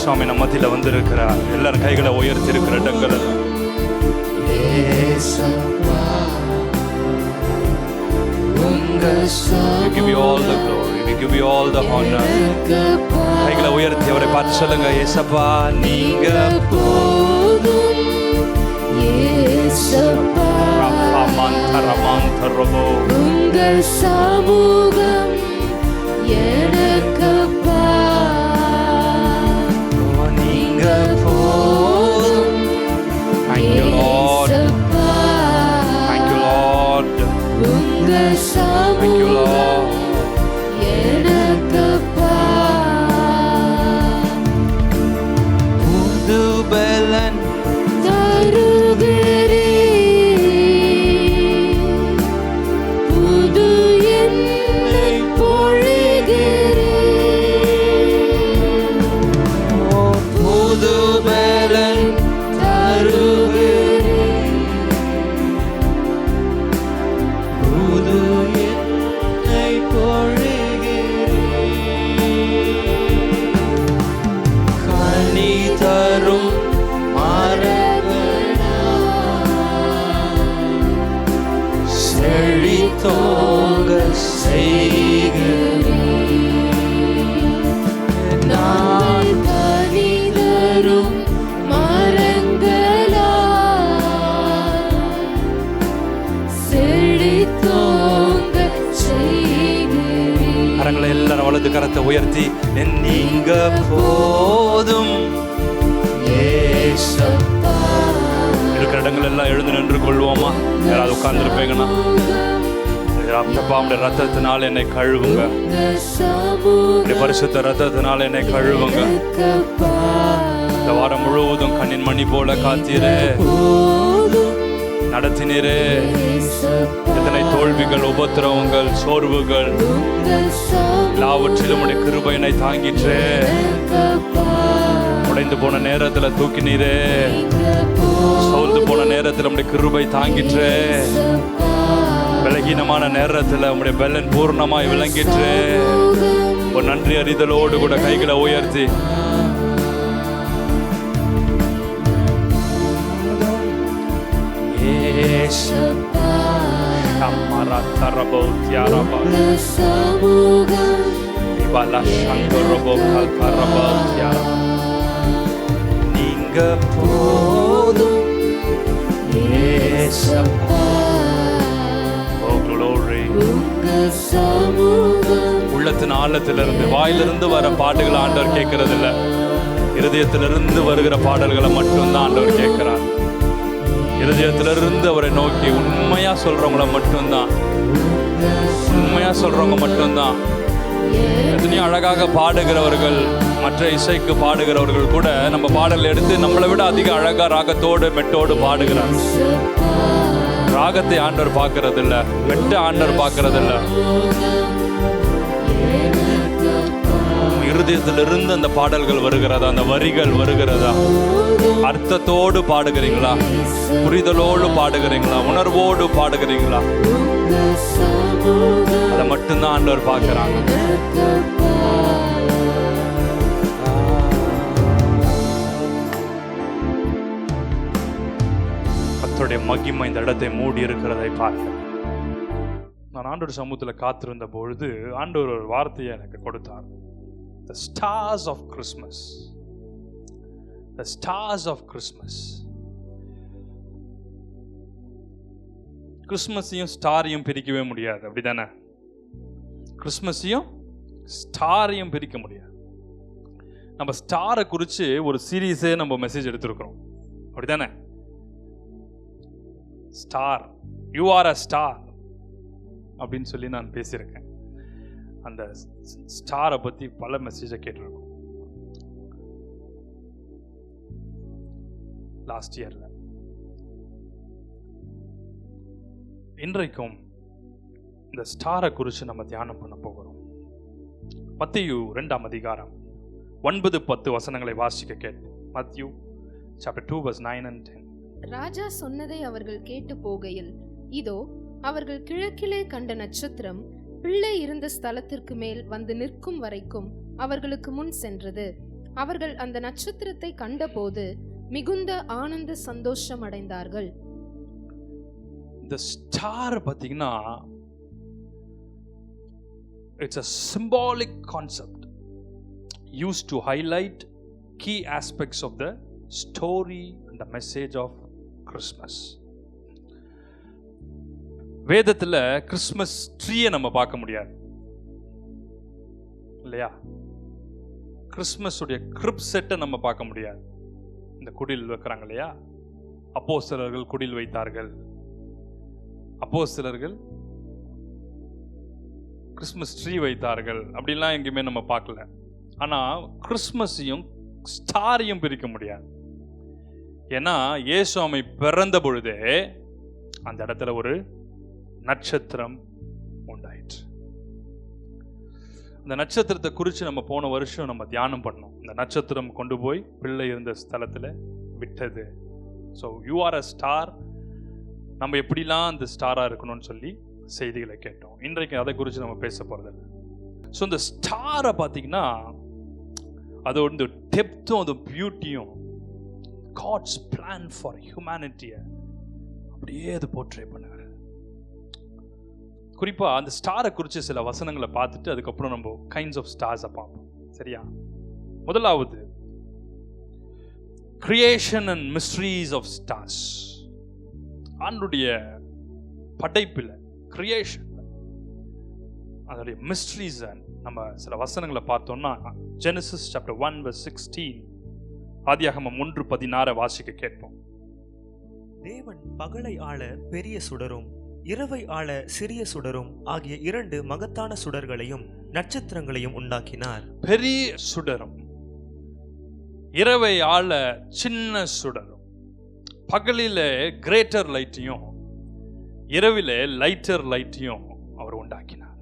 சுவாமி நம்ம மத்தியில வந்திருக்கிறார். எல்லாரும் கைகளை உயர்த்தி இருக்கிற இடங்கள் We give you all the glory, we give you all the honor. கைகளை உயர்த்தி அவரை பார்த்து சொல்லுங்க, ஏசப்பா நீங்க போதும், ஏசப்பா ரமாந்தரமோ உங்கள் சமூகம் எனக்கப்பா, நீங்க போதும். Thank you Lord, thank you Lord, thank you Lord. எனக்கப்பா புது பலன் தருகிறே, புது எண்ணெய் பொழிகிறே, புது பலன் தருகிறே, புது எண்ணெய் பொழிகிறே, கனி தரும் செழித்தோங்க செய்கிறே, நான் கனி தரும் மரங்களா செழித்தோங்க செய்கிறே. கரங்களை எல்லாரும் வலது கரத்தை உயர்த்தி, நீங்க போதும் ஏசப்பா. இருக்கிற இடங்கள் எல்லாம் எழுந்து நின்று கொள்வோமா? யாராவது உட்கார்ந்துருப்பீங்கன்னா, அப்பாவுடைய ரத்தத்தினால் என்னை கழுவுங்க, பரிசுத்த ரத்தத்தினால் என்னை கழுவுங்க. இந்த வாரம் முழுவதும் கண்ணின் மணி போல காத்தீரே, நடத்தினீரே. எத்தனை தோல்விகள், உபத்திரவங்கள், சோர்வுகள் எல்லாவற்றிலும் உடைய கிருபை என்னை தாங்கிற்றே. உடைந்து போன நேரத்துல தூக்கினீரே, சோர்ந்து போன நேரத்துல உடைய கிருபை தாங்கிற்றே. பலகீனமான நேரத்துல உடைய பலன் பூர்ணமாய் விளங்கிற்றே. ஒரு நன்றி அறிதலோடு கூட கைகளை உயர்த்தி நீங்க போதும் ஏசப்பா. உள்ளத்தின் ஆழத்திலிருந்து, வாயிலிருந்து வர பாட்டுகளை ஆண்டவர் கேட்கறது இல்ல, இருதயத்திலிருந்து வருகிற பாடல்களை மட்டும்தான் ஆண்டவர் கேட்கிறார். இருதயத்திலிருந்து அவரை நோக்கி உண்மையா சொல்றவங்கள மட்டும்தான், உண்மையா சொல்றவங்க மட்டும்தான். எத்தனையோ அழகாக பாடுகிறவர்கள், மற்ற இசைக்கு பாடுகிறவர்கள் கூட நம்ம பாடல் எடுத்து நம்மளை விட அதிக அழகா ராகத்தோடு மெட்டோடு பாடுகிறார். ராகத்தை ஆண்டவர் பார்க்கறது இல்ல, மெட்ட ஆண்டவர் பார்க்கறது இல்ல. இருதயத்திலிருந்து அந்த பாடல்கள் வருகிறதா, அந்த வரிகள் வருகிறதா, அர்த்தத்தோடு பாடுகிறீங்களா, புரிதலோடு பாடுகிறீங்களா, உணர்வோடு பாடுகிறீங்களா? அதை மட்டும்தான் ஆண்டவர் பார்க்கிறாங்க. கர்த்தருடைய மகிமை இந்த இடத்தை மூடி இருக்கிறதை பார்க்கிறேன். நான் ஆண்டவர் சமூகத்தில் காத்திருந்த பொழுது ஆண்டவர் ஒரு வார்த்தையை எனக்கு கொடுத்தார். The stars of Christmas. The stars of Christmas. கிறிஸ்மஸையும் ஸ்டாரையும் பிரிக்கவே முடியாது, அப்படிதானே? கிறிஸ்மஸையும் ஸ்டாரையும் பிரிக்க முடியாது. நம்ம ஸ்டாரை குறித்து ஒரு சீரீஸே நம்ம மெசேஜ் எடுத்திருக்கிறோம், அப்படிதானே? Star, you are a star அப்படின்னு சொல்லி நான் பேசியிருக்கேன். அந்த ஸ்டாரை பற்றி பல மெசேஜை கேட்டிருக்கோம் லாஸ்ட் இயர்ல. இன்றைக்கும் இந்த ஸ்டாரை குறித்து நம்ம தியானம் பண்ண போகிறோம். மத்தேயு 2ஆம் அதிகாரம் 9-10 வசனங்களை வாசிக்க கேட்போம். மத்தேயு chapter 2 verse 9 and 10. ராஜா சொன்னதை அவர்கள் கேட்டு போகையில், இதோ அவர்கள் கிழக்கிலே கண்ட நட்சத்திரம் பிள்ளை இருந்த ஸ்தலத்திற்கு மேல் வந்து நிற்கும் வரைக்கும் அவர்களுக்கு முன் சென்றது. அவர்கள் அந்த நட்சத்திரத்தை கண்டபோது மிகுந்த ஆனந்த சந்தோஷம் அடைந்தார்கள். இந்த ஸ்டார் பாத்தீங்கன்னா it's a symbolic concept used to highlight key aspects of the story and the message of Christmas. வேதத்துல கிறிஸ்மஸ் ட்ரீயை நம்ம பார்க்க முடியாது இல்லையா? கிறிஸ்மஸ் உடைய கிரிப் செட்டை நம்ம பார்க்க முடியாது. இந்த குடில் வைக்கிறாங்க இல்லையா? அப்போஸ்தலர்கள் குடில் வைத்தார்கள். அப்போஸ்தலர்கள் கிறிஸ்மஸ் ட்ரீ வைத்தார்கள். அப்படிலாம் எங்கேயுமே நம்ம பார்க்கல. ஆனா கிறிஸ்மஸையும் ஸ்டாரையும் பிரிக்க முடியாது. ஏன்னா இயேசுவை பிறந்த பொழுதே அந்த இடத்துல ஒரு நட்சத்திரம் உண்டாயிற்று. அந்த நட்சத்திரத்தை குறித்து நம்ம போன வருஷம் நம்ம தியானம் பண்ணோம். இந்த நட்சத்திரம் கொண்டு போய் பிள்ளை இருந்த ஸ்தலத்தில் விட்டது. So you are a star. நம்ம எப்படிலாம் அந்த ஸ்டாராக இருக்கணும்னு சொல்லி செய்திகளை கேட்டோம். இன்றைக்கு அதை குறித்து நம்ம பேச போகிறதில்ல. ஸோ இந்த ஸ்டாரை பார்த்தீங்கன்னா அதோட இந்த டெப்த்தும் அது பியூட்டியும் காட்ஸ் பிளான் ஃபார் ஹியூமனிட்டியை அப்படியே அது போர்ட்ரே பண்ணுகிறது. குறிப்பாக அந்த ஸ்டாரை குறித்து சில வசனங்களை பார்த்துட்டு அதுக்கப்புறம் நம்ம கைண்ட்ஸ் ஆஃப் ஸ்டார்ஸை பார்ப்போம். சரியா? முதலாவது creation and mysteries of stars. ஆண்டுடைய படைப்பில் கிரியேஷன் அதோடைய மிஸ்ட்ரீஸை நம்ம சில வசனங்களை பார்த்தோம்னா ஜெனசிஸ் சாப்டர் 1:16 ஆதியாகமம் 1:16 வாசிக்க கேட்போம். தேவன் பகலை ஆள பெரிய சுடரும் இரவை ஆள சிறிய சுடரும் ஆகிய 2 மகத்தான சுடர்களையும் நட்சத்திரங்களையும் உண்டாக்கினார். பெரிய சுடரும் இரவை ஆள சின்ன சுடரும், பகலிலே கிரேட்டர் லைட்டையும் இரவிலே லைட்டர் லைட்டையும் அவர் உண்டாக்கினார்.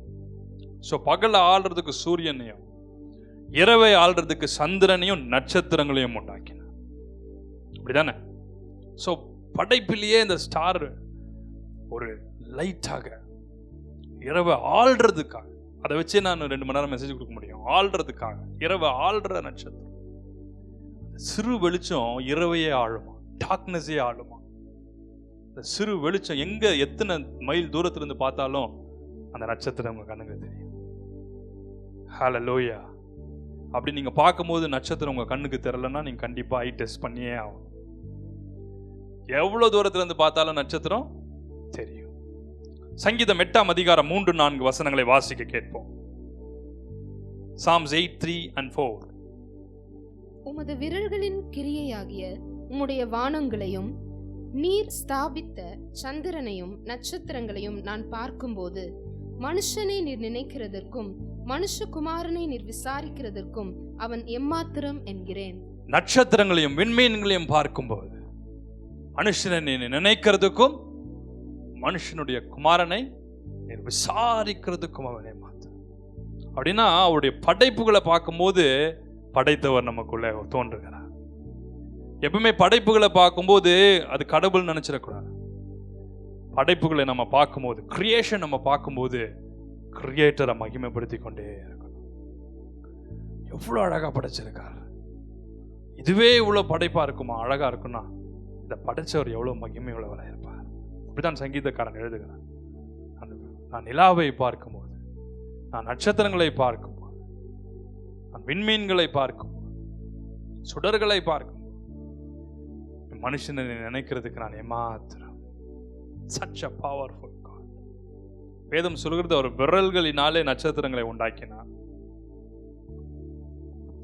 ஸோ பகலை ஆள்றதுக்கு சூரியனையும் இரவை ஆள்றதுக்கு சந்திரனையும் நட்சத்திரங்களையும் உண்டாக்கினார். அப்படிதானே? ஸோ படைப்பிலேயே இந்த ஸ்டார் ஒரு லைட்டாக இரவை ஆள்றதுக்காக, அதை வச்சே நான் 2 மணி நேரம் மெசேஜ் கொடுக்க முடியும். ஆள்றதுக்காக இரவை ஆள்ற நட்சத்திரம். சிறு வெளிச்சம் இரவையே ஆளுமா, டார்க்னஸே ஆளுமா. இந்த சிறு வெளிச்சம் எங்க எத்தனை மைல் தூரத்துல இருந்து பார்த்தாலும் அந்த நட்சத்திரம் உங்க கண்ணுக்கு தெரியும். ஹல்லேலூயா. அப்படி நீங்க பார்க்கும்போது நட்சத்திரம் உங்க கண்ணுக்கு தெரியலன்னா நீங்க கண்டிப்பா ஐ டெஸ்ட் பண்ணியே ஆகணும். எவ்வளவு தூரத்துல இருந்து பார்த்தாலும் நட்சத்திரம் தெரியும். சங்கீதம் 8ஆம் அதிகாரம் 3-4 வசனங்களை வாசிக்க கேட்போம். Psalms 8:3 and 4. உமது விரல்களின் கிரியையாகிய உம்முடைய வானங்களையும் நீர் ஸ்தாபித்த சந்திரனையும் நட்சத்திரங்களையும் நான் பார்க்கும்போது மனுஷனை நீர் நினைக்கிறதற்கும் மனுஷகுமாரனை நீர் விசாரிக்கிறதற்கும் அவன் எம்மாத்திரம் என்கிறேன். நட்சத்திரங்களையும் விண்மீன்களையும் பார்க்கும்போது மனுஷனை நீ நினைக்கிறதுக்கும் மனுஷனுடைய குமாரனை நீர் விசாரிக்கிறதுக்கும் அவன் எம்மாத்திரம். அப்படின்னா அவருடைய படைப்புகளை பார்க்கும்போது படைத்தவர் நமக்குள்ள தோன்றுகிறார். எப்பவுமே படைப்புகளை பார்க்கும்போது அது கடவுள் நினைச்சிடக்கூடாது. படைப்புகளை நம்ம பார்க்கும்போது, கிரியேஷன் நம்ம பார்க்கும்போது கிரியேட்டரை மகிமைப்படுத்தி கொண்டே இருக்கணும். எவ்வளவு அழகா படைச்சிருக்கார். இதுவே இவ்வளவு படைப்பா இருக்குமா, அழகா இருக்குன்னா இந்த படைச்சவர் எவ்வளவு மகிமை உள்ளவராக இருப்பார். அப்படிதான் சங்கீதக்காரன் எழுதுகிறான். நான் நிலாவை பார்க்கும்போது, நான் நட்சத்திரங்களை பார்க்கும்போது, நான் விண்மீன்களை பார்க்கும்போது, சுடர்களை பார்க்கும்போது மனுஷனை நினைக்கிறதுக்கு நான் ஏமாத்திரம். Such a powerful God. வேதம் சொல்கிறது அவர் விரல்களினாலே நட்சத்திரங்களை உண்டாக்கினார்.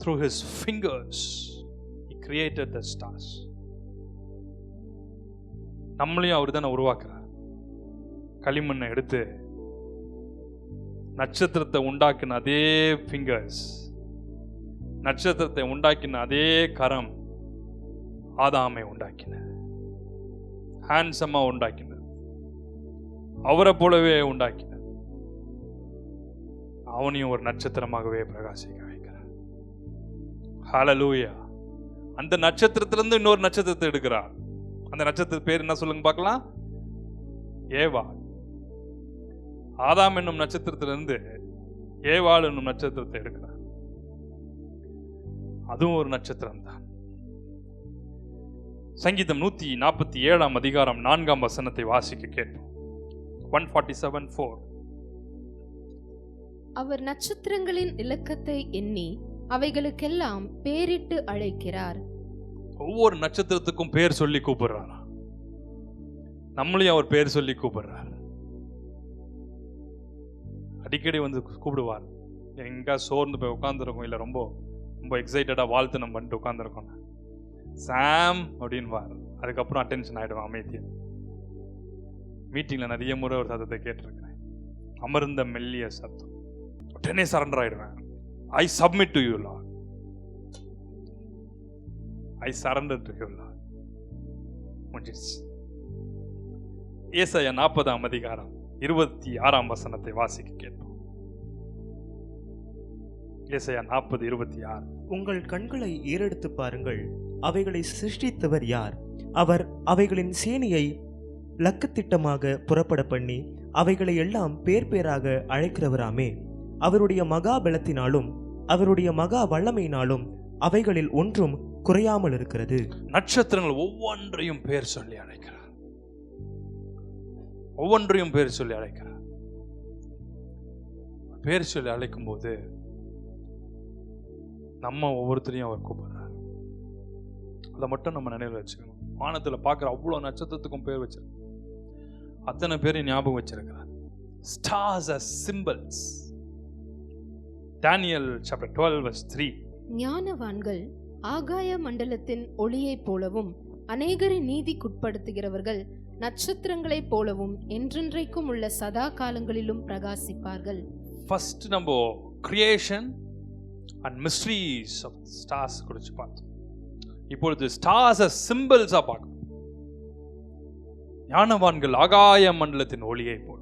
Through his fingers he created the stars. நம்மளையும் அவர் தானே உருவாக்குறார். களிமண்ணை எடுத்து நட்சத்திரத்தை உண்டாக்கின அதே ஃபிங்கர்ஸ், நட்சத்திரத்தை உண்டாக்கின அதே கரம் ஆதாமை உண்டாக்கின, ஹேண்ட்ஸமா உண்டாக்கின, அவரை போலவே உண்டாக்கின, அவனையும் ஒரு நட்சத்திரமாகவே பிரகாசிக்க வைக்கிறார். ஹல்லேலூயா. அந்த நட்சத்திரத்திலிருந்து இன்னொரு நட்சத்திரத்தை எடுக்கிறார். அந்த நட்சத்திர பேர் என்ன சொல்லுங்க பார்க்கலாம்? ஏவாள். ஆதாம் என்னும் நட்சத்திரத்திலிருந்து ஏவாள் என்னும் நட்சத்திரத்தை எடுக்கிறார். அதுவும் ஒரு நட்சத்திரம் தான். சங்கீதம் 147 அதிகாரம் 4 வசனத்தை வாசிக்க கேட்போம். 147:4. அவர் நட்சத்திரங்களின் இலக்கத்தை எண்ணி அவைகளுக்கெல்லாம் பேரிட்டு அழைக்கிறார். ஒவ்வொரு நட்சத்திரத்துக்கும் பேர் சொல்லி கூப்பிடுறார். நம்மளையும் அவர் பேர் சொல்லி கூப்பிடுறார். அடிக்கடி வந்து கூப்பிடுவார். எங்க சோர்ந்து போய் உட்காந்துருக்கோம், இல்லை ரொம்ப ரொம்ப எக்ஸைட்டடா வாழ்த்து நம்ம பண்ணிட்டு உட்காந்துருக்கோம், சாம் அப்படின்வார். அதுக்கப்புறம் அட்டென்ஷன் ஆயிடுவான் அமைதியா. மீட்டிங்ல நிறைய முறை ஒரு சத்தத்தை கேட்டிருக்கிறேன், அமர்ந்த மெல்லிய சத்தம். உடனே சரண்டர் ஆயிடுவேன். I submit to you lord, I surrender to you lord. முடிஞ்சிருச்சு. ஏசாயா 40 அதிகாரம் 26 வசனத்தை வாசிக்க கேட்போம். ஏசாயா 40:26. உங்கள் கண்களை ஏறெடுத்து பாருங்கள், அவைகளை சிருஷ்டித்தவர் யார்? அவர் அவைகளின் சேனையை லக்கத்திட்டமாக புறப்பட பண்ணி அவைகளை எல்லாம் பேர் பேராக அழைக்கிறவராமே. அவருடைய மகா பலத்தினாலும் அவருடைய மகா வல்லமையினாலும் அவைகளில் ஒன்றும் குறையாமல் இருக்கிறது. நட்சத்திரங்கள் ஒவ்வொன்றையும் பேர் சொல்லி அழைக்கிறார். ஒவ்வொன்றையும் பேர் சொல்லி அழைக்கிறார். பேர் சொல்லி அழைக்கும் போது நம்ம ஒவ்வொருத்தரையும் அவர் கூப்பிடுறார். அதை மட்டும் நம்ம நினைவில் வச்சுக்கணும். வானத்தில் பார்க்குற அவ்வளோ நட்சத்திரத்துக்கும் பேர் வச்சிருக்க, அத்தனை பேரையும் ஞாபகம் வச்சிருக்கிறார். Stars as symbols. Daniel chapter 12:3. ஞானவான்கள் ஆகாய மண்டலத்தின் ஒளியைப் போலவும் அநேகரை நீதிக்குட்படுத்துகிறவர்கள் நட்சத்திரங்களைப் போலவும் என்றென்றைக்கும் உள்ள சதா காலங்களிலும் பிரகாசிப்பார்கள். ஃபர்ஸ்ட் நம்ம creation and mysteries of stars குறித்து பார்த்தோம். இப்பொழுது ஸ்டார்ஸ் சிம்பிள்ஸா பார்க்கணும். ஞானவான்கள் ஆகாய மண்டலத்தின் ஒளியை போல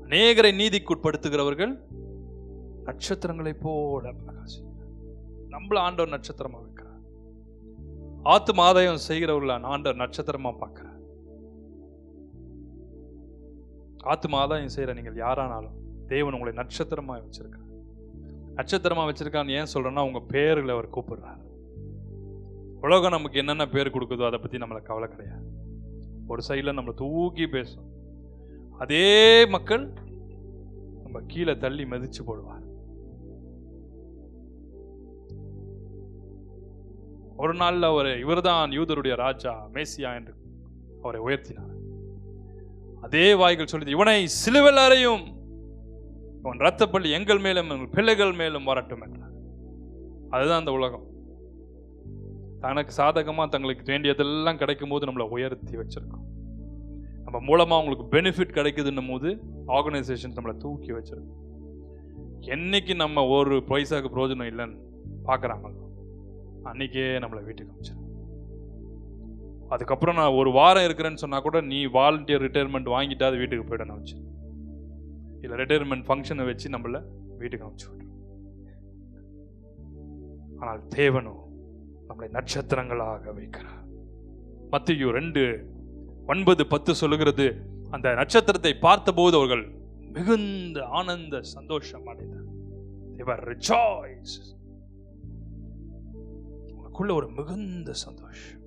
அநேகரை நீதிக்குட்படுத்துகிறவர்கள் நட்சத்திரங்களை போல பிரகாசிக்கிறார். நம்மள ஆண்டவர் நட்சத்திரமா வைக்கிறார். ஆத்தும ஆதாயம் செய்கிறவர்கள ஆண்டவர் நட்சத்திரமா பார்க்கிறார். ஆத்தும ஆதாயம் செய்யற நீங்கள் யாரானாலும் தேவன் உங்களை நட்சத்திரமா வச்சிருக்கிறார். நட்சத்திரமா வச்சிருக்கான்னு ஏன் சொல்றேன்னா, உங்க பேர்களை அவர் கூப்பிடுறார். உலகம் நமக்கு என்னென்ன பேர் கொடுக்குதோ அதை பத்தி நம்மளை கவலை கிடையாது. ஒரு சைடில் நம்மளை தூக்கி பேசும், அதே மக்கள் நம்ம கீழே தள்ளி மதிச்சு போடுவார். ஒரு நாள்ல இவர்தான் யூதருடைய ராஜா மேசியா என்று அவரை உயர்த்தினார். அதே வாய்கள் சொல்லி, இவனை சிலுவையில் அறையும், இவன் ரத்தப்பள்ளி எங்கள் மேலும் எங்கள் பிள்ளைகள் மேலும் வரட்டும் என்றார். அதுதான் அந்த உலகம். தனக்கு சாதகமா தங்களுக்கு வேண்டியதெல்லாம் கிடைக்கும் போது நம்மளை உயர்த்தி வச்சிருக்கோம். நம்ம மூலமா அவங்களுக்கு பெனிஃபிட் கிடைக்குதுன்னும் போது ஆர்கனைசேஷன் நம்மளை தூக்கி வச்சிருக்கோம். என்னைக்கு நம்ம ஒரு பைசாக்கு பிரயோஜனம் இல்லைன்னு பார்க்குறாங்களோ அன்னைக்கே நம்மளை வீட்டுக்கு அமைச்சிடும். அதுக்கப்புறம் நான் ஒரு வாரம் இருக்கிறேன்னு சொன்னா கூட, நீ வாலண்டியர் ரிட்டையர்மெண்ட் வாங்கிட்டா அது வீட்டுக்கு போயிடணும் வச்சு, இல்லை ரிட்டையர்மெண்ட் ஃபங்க்ஷனை வச்சு நம்மள வீட்டுக்கு அமைச்சு விட்டுரும். ஆனால் தேவனோ நம்மளை நட்சத்திரங்களாக வைக்கிறார். மத்தேயு 2:9-10 சொல்லுகிறது, அந்த நட்சத்திரத்தை பார்த்தபோது அவர்கள் மிகுந்த ஆனந்த சந்தோஷம் அடைந்தார். They were rejoiced. உங்களுக்குள்ள ஒரு மிகுந்த சந்தோஷம்.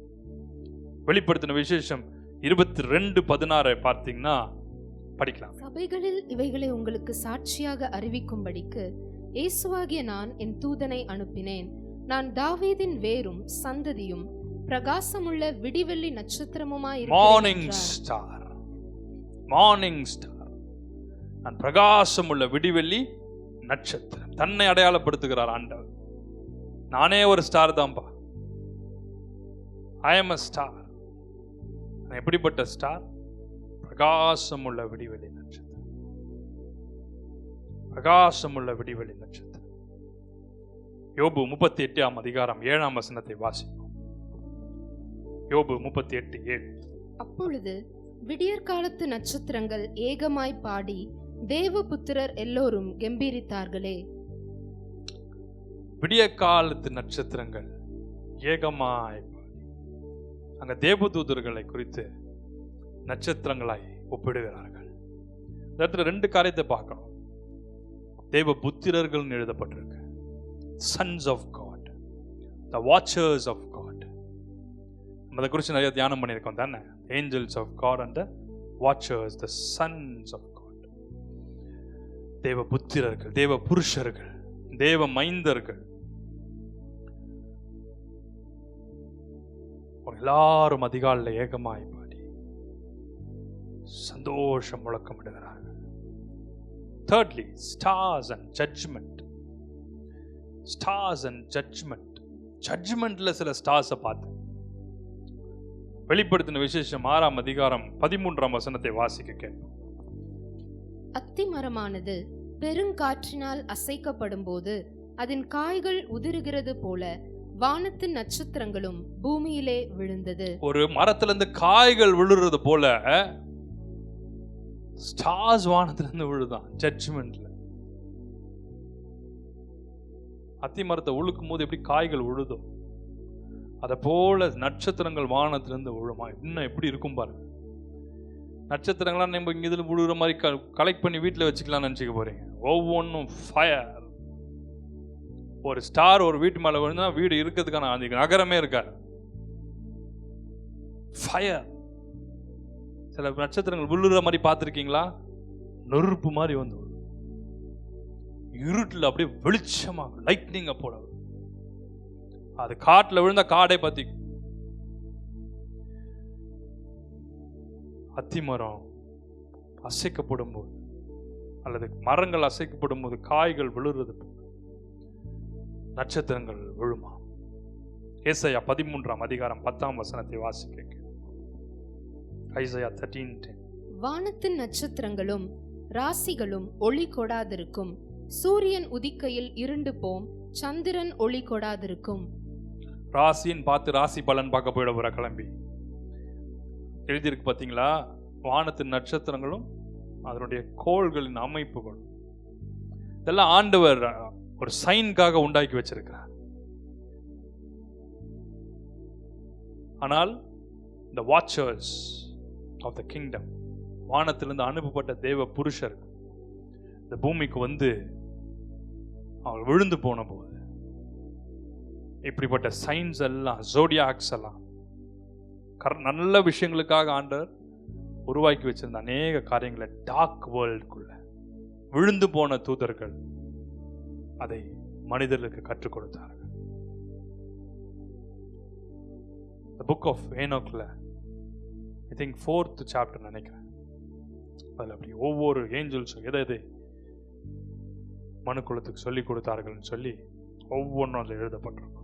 வெளிப்படுத்தின விசேஷம் 22:16 பார்த்தீங்கன்னா படிக்கலாம். சபைகளில் இவைகளை உங்களுக்கு சாட்சியாக அறிவிக்கும்படிக்கு இயேசுவாகிய நான் என் தூதனை அனுப்பினேன். நான் தாவீதின் வேரும் சந்ததியும் பிரகாசமுள்ள விடிவெள்ளி நட்சத்திரமுமாய் மார்னிங் ஸ்டார். Morning star. நான் பிரகாசமுள்ள விடிவெள்ளி நட்சத்திரம். தன்னை அடையாளப்படுத்துகிறார் ஆண்டவர். நானே ஒரு ஸ்டார் தான்பா. I am a star. எப்படிப்பட்ட ஸ்டார்? பிரகாசமுள்ள விடிவெளி நட்சத்திரம். பிரகாசமுள்ள விடிவெளி நட்சத்திரம். யோபு 38 அதிகாரம் 7 வசனத்தை வாசிப்போம். யோபு 38:7. அப்பொழுது விடியற்காலத்து நட்சத்திரங்கள் ஏகமாய் பாடி தேவபுத்திரர் எல்லோரும் கெம்பீரித்தார்களே. விடிய காலத்து நட்சத்திரங்கள் ஏகமாய் பாடி, அங்க தேவதூதர்களை குறித்து நட்சத்திரங்களாய் ஒப்பிடுகிறார்கள். இந்த இடத்துல 2 காரியத்தை பார்க்கணும். தேவ புத்திரர்கள் எழுதப்பட்டிருக்கு. Sons of God. the watchers of God. நம்ம அதை குறித்து நிறைய தியானம் பண்ணியிருக்கோம் தானே. Angels of God and the watchers, the sons of God. தேவ புத்திரர்கள், தேவ புருஷர்கள், தேவ மைந்தர்கள் எல்லாரும் அதிகாலையில் ஏகமாய் பாடி சந்தோஷம் முழக்கமிடுகிறார்கள். Thirdly, stars and judgment. Stars and judgment. Judgmentல சில ஸ்டார்ஸை பார்த்து வெளிப்படுத்தின விசேஷம் 6ஆம் அதிகாரம் 13ஆம் வசனத்தை வாசிக்க கேட்போம். அத்திமரமானது பெருங்காற்றினால் அசைக்கப்படும் போது அதன் காய்கள் உதிருகிறது போல வானத்து நட்சத்திரங்களும் பூமியிலே விழுந்தது. ஒரு மரத்திலிருந்து காய்கள் விழுறது போல ஸ்டார்ஸ் வானத்திலிருந்து விழுதான் ஜட்ஜ்மெண்ட்ல. அத்தி மரத்தை உழுக்கும் போது எப்படி காய்கள் விழுதோ அதை போல நட்சத்திரங்கள் வானத்திலிருந்து விழுமா. இன்னும் எப்படி இருக்கும் பாருங்க. நட்சத்திரங்களாம் நம்ம இங்க இதில் விழுகிற மாதிரி கலெக்ட் பண்ணி வீட்டில் வச்சுக்கலாம்னு நினச்சிக்க போறீங்க. ஒவ்வொன்றும் ஃபயர். ஒரு ஸ்டார் ஒரு வீட்டு மேலே விழுந்தா வீடு இருக்கிறதுக்கான அந்த நகரமே இருக்காது. ஃபயர். சில நட்சத்திரங்கள் விழுகிற மாதிரி பார்த்துருக்கீங்களா? நெருப்பு மாதிரி வந்து இருட்டில் அப்படியே வெளிச்சமாக லைட்னிங் போட அது காட்டில் விழுந்த காடை பத்தி. அத்திமரம் அசைக்கப்படும் போது அல்லது மரங்கள் அசைக்கப்படும் போது காய்கள் விழுறது நட்சத்திரங்கள் விழுமா. ஏசாயா 13ஆம் அதிகாரம் 10ஆம் வசனத்தை வாசிக்க. ஐசாயா 13:10. வானத்தின் நட்சத்திரங்களும் ராசிகளும் ஒளி கொடாதிருக்கும். சூரியன் உதிக்கையில் இருண்டு போம், சந்திரன் ஒளி கொடாதிருக்கும். ராசின்னு பார்த்து ராசி பலன் பார்க்க போயிட போற கிளம்பி எழுதியிருக்கு பார்த்தீங்களா? வானத்தின் நட்சத்திரங்களும் அதனுடைய கோள்களின் அமைப்புகள் இதெல்லாம் ஆண்டவர் ஒரு சைன்காக உண்டாக்கி வச்சிருக்கிறார். ஆனால் the watchers of the kingdom, வானத்திலிருந்து அனுப்பப்பட்ட தேவ புருஷர் இந்த பூமிக்கு வந்து அவர் விழுந்து போன போது இப்படிப்பட்ட சைன்ஸ் எல்லாம் ஜோடியாக்ஸ் எல்லாம் நல்ல விஷயங்களுக்காக ஆண்டவர் உருவாக்கி வச்சிருந்த அநேக காரியங்களை டார்க் வேர்ல்டுக்குள்ள விழுந்து போன தூதர்கள் அதை மனிதர்களுக்கு கற்றுக் கொடுத்தார்கள். The book of Enochல I think 4th chapter நினைக்கிறேன். அதில் அப்படி ஒவ்வொரு ஏஞ்சல்ஸும் எதை மனுக்குலத்துக்கு சொல்லி கொடுத்தார்கள்னு சொல்லி ஒவ்வொன்றும் அதில் எழுதப்பட்டிருக்கும்.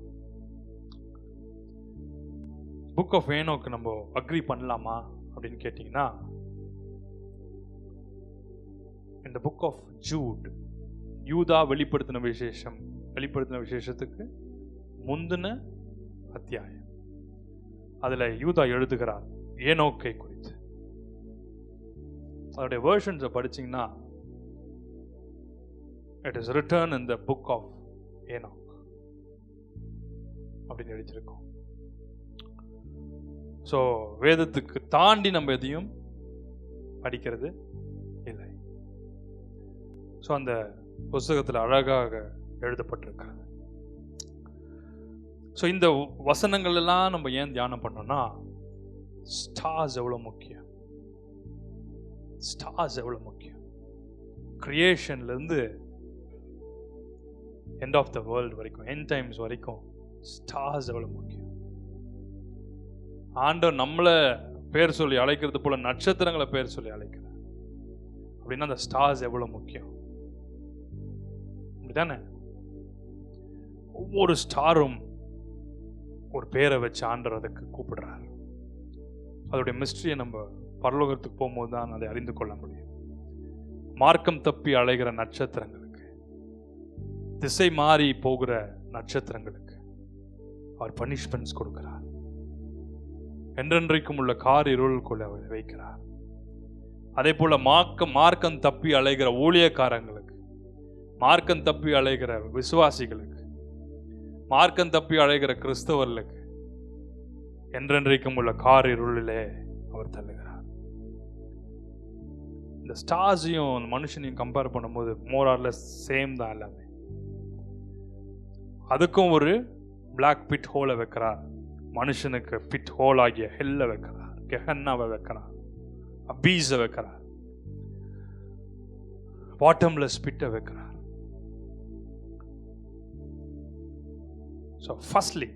புக் ஆஃப் ஏனோக்கு நம்ம அக்ரி பண்ணலாமா அப்படின்னு கேட்டிங்கன்னா, இந்த புக் ஆஃப் ஜூட் யூதா வெளிப்படுத்தின விசேஷத்துக்கு முந்தின அத்தியாயம். அதில் யூதா எழுதுகிறார் ஏனோக்கை குறித்து. அதோடைய வேர்ஷன்ஸை படிச்சிங்கன்னா it is written in the book of Enoch அப்படின்னு எழுதியிருக்கோம். ஸோ வேதத்துக்கு தாண்டி நம்ம எதையும் படிக்கிறது இல்லை. ஸோ அந்த புஸ்தகத்தில் அழகாக எழுதப்பட்டிருக்கிறது. ஸோ இந்த வசனங்கள் எல்லாம் நம்ம ஏன் தியானம் பண்ணோம்னா, ஸ்டார்ஸ் எவ்வளோ முக்கியம். ஸ்டார்ஸ் எவ்வளோ முக்கியம். கிரியேஷன்லேருந்து எண்ட் ஆஃப் த வேர்ல்டு வரைக்கும், எண்ட் டைம்ஸ் வரைக்கும் ஸ்டார்ஸ் எவ்வளோ முக்கியம். ஆண்டவர் நம்மளை பேர் சொல்லி அழைக்கிறது போல நட்சத்திரங்களை பேர் சொல்லி அழைக்கிறார். அப்படின்னா அந்த ஸ்டார்ஸ் எவ்வளோ முக்கியம். அப்படிதானே? ஒவ்வொரு ஸ்டாரும் ஒரு பேரை வச்சு ஆண்டவர் அதுக்கு கூப்பிடுறார். அதோடைய மிஸ்ட்ரியை நம்ம பரலோகத்துக்கு போகும்போது தான் அதை அறிந்து கொள்ள முடியும். மார்க்கம் தப்பி அலைகிற நட்சத்திரங்களுக்கு, திசை மாறி போகிற நட்சத்திரங்களுக்கு அவர் பனிஷ்மெண்ட்ஸ் கொடுக்கிறார். என்றென்றைக்கும் உள்ள கார் இருளுக்குள்ள அவர் வைக்கிறார். அதே போல மார்க்கம் தப்பி அலைகிற ஊழியக்காரங்களுக்கு, மார்க்கம் தப்பி அலைகிற விசுவாசிகளுக்கு, மார்க்கம் தப்பி அலைகிற கிறிஸ்தவர்களுக்கு என்றென்றைக்கும் உள்ள கார் இருளிலே அவர் தள்ளுகிறார். இந்த ஸ்டார்ஸையும் மனுஷனையும் கம்பேர் பண்ணும்போது மோர் ஆர் லெஸ் சேம் தான் எல்லாமே. அதுக்கும் ஒரு பிளாக் பிட் ஹோலை வைக்கிறார், மனுஷனுக்கு பிட் ஹோல் ஆகிய ஹெல்ல வைக்கிறார், கெஹன்னாவை வைக்கிறார், அபீஸை வைக்கிறார், பாட்டம்லெஸ் பிட்டை வைக்கிறார். So firstly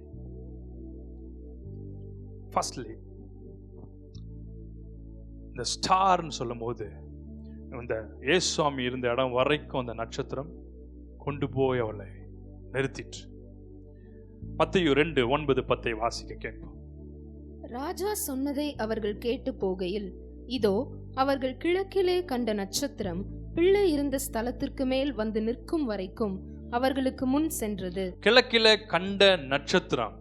இந்த ஸ்டார்னு சொல்லும் போது இந்த இயேசுவாமி இருந்த இடம் வரைக்கும் அந்த நட்சத்திரம் கொண்டு போய் அவளை நிறுத்திற்று. மத்தேயு 2:9-10 வாசிக்க கேட்போம். ராஜா சொன்னதை அவர்கள் கேட்டு போகையில், இதோ அவர்கள் கிழக்கிலே கண்ட நட்சத்திரம் பிள்ளை இருந்த ஸ்தலத்திற்கு மேல் வந்து நிற்கும் வரைக்கும் அவர்களுக்கு முன் சென்றது. கிழக்கிலே கண்ட நட்சத்திரம்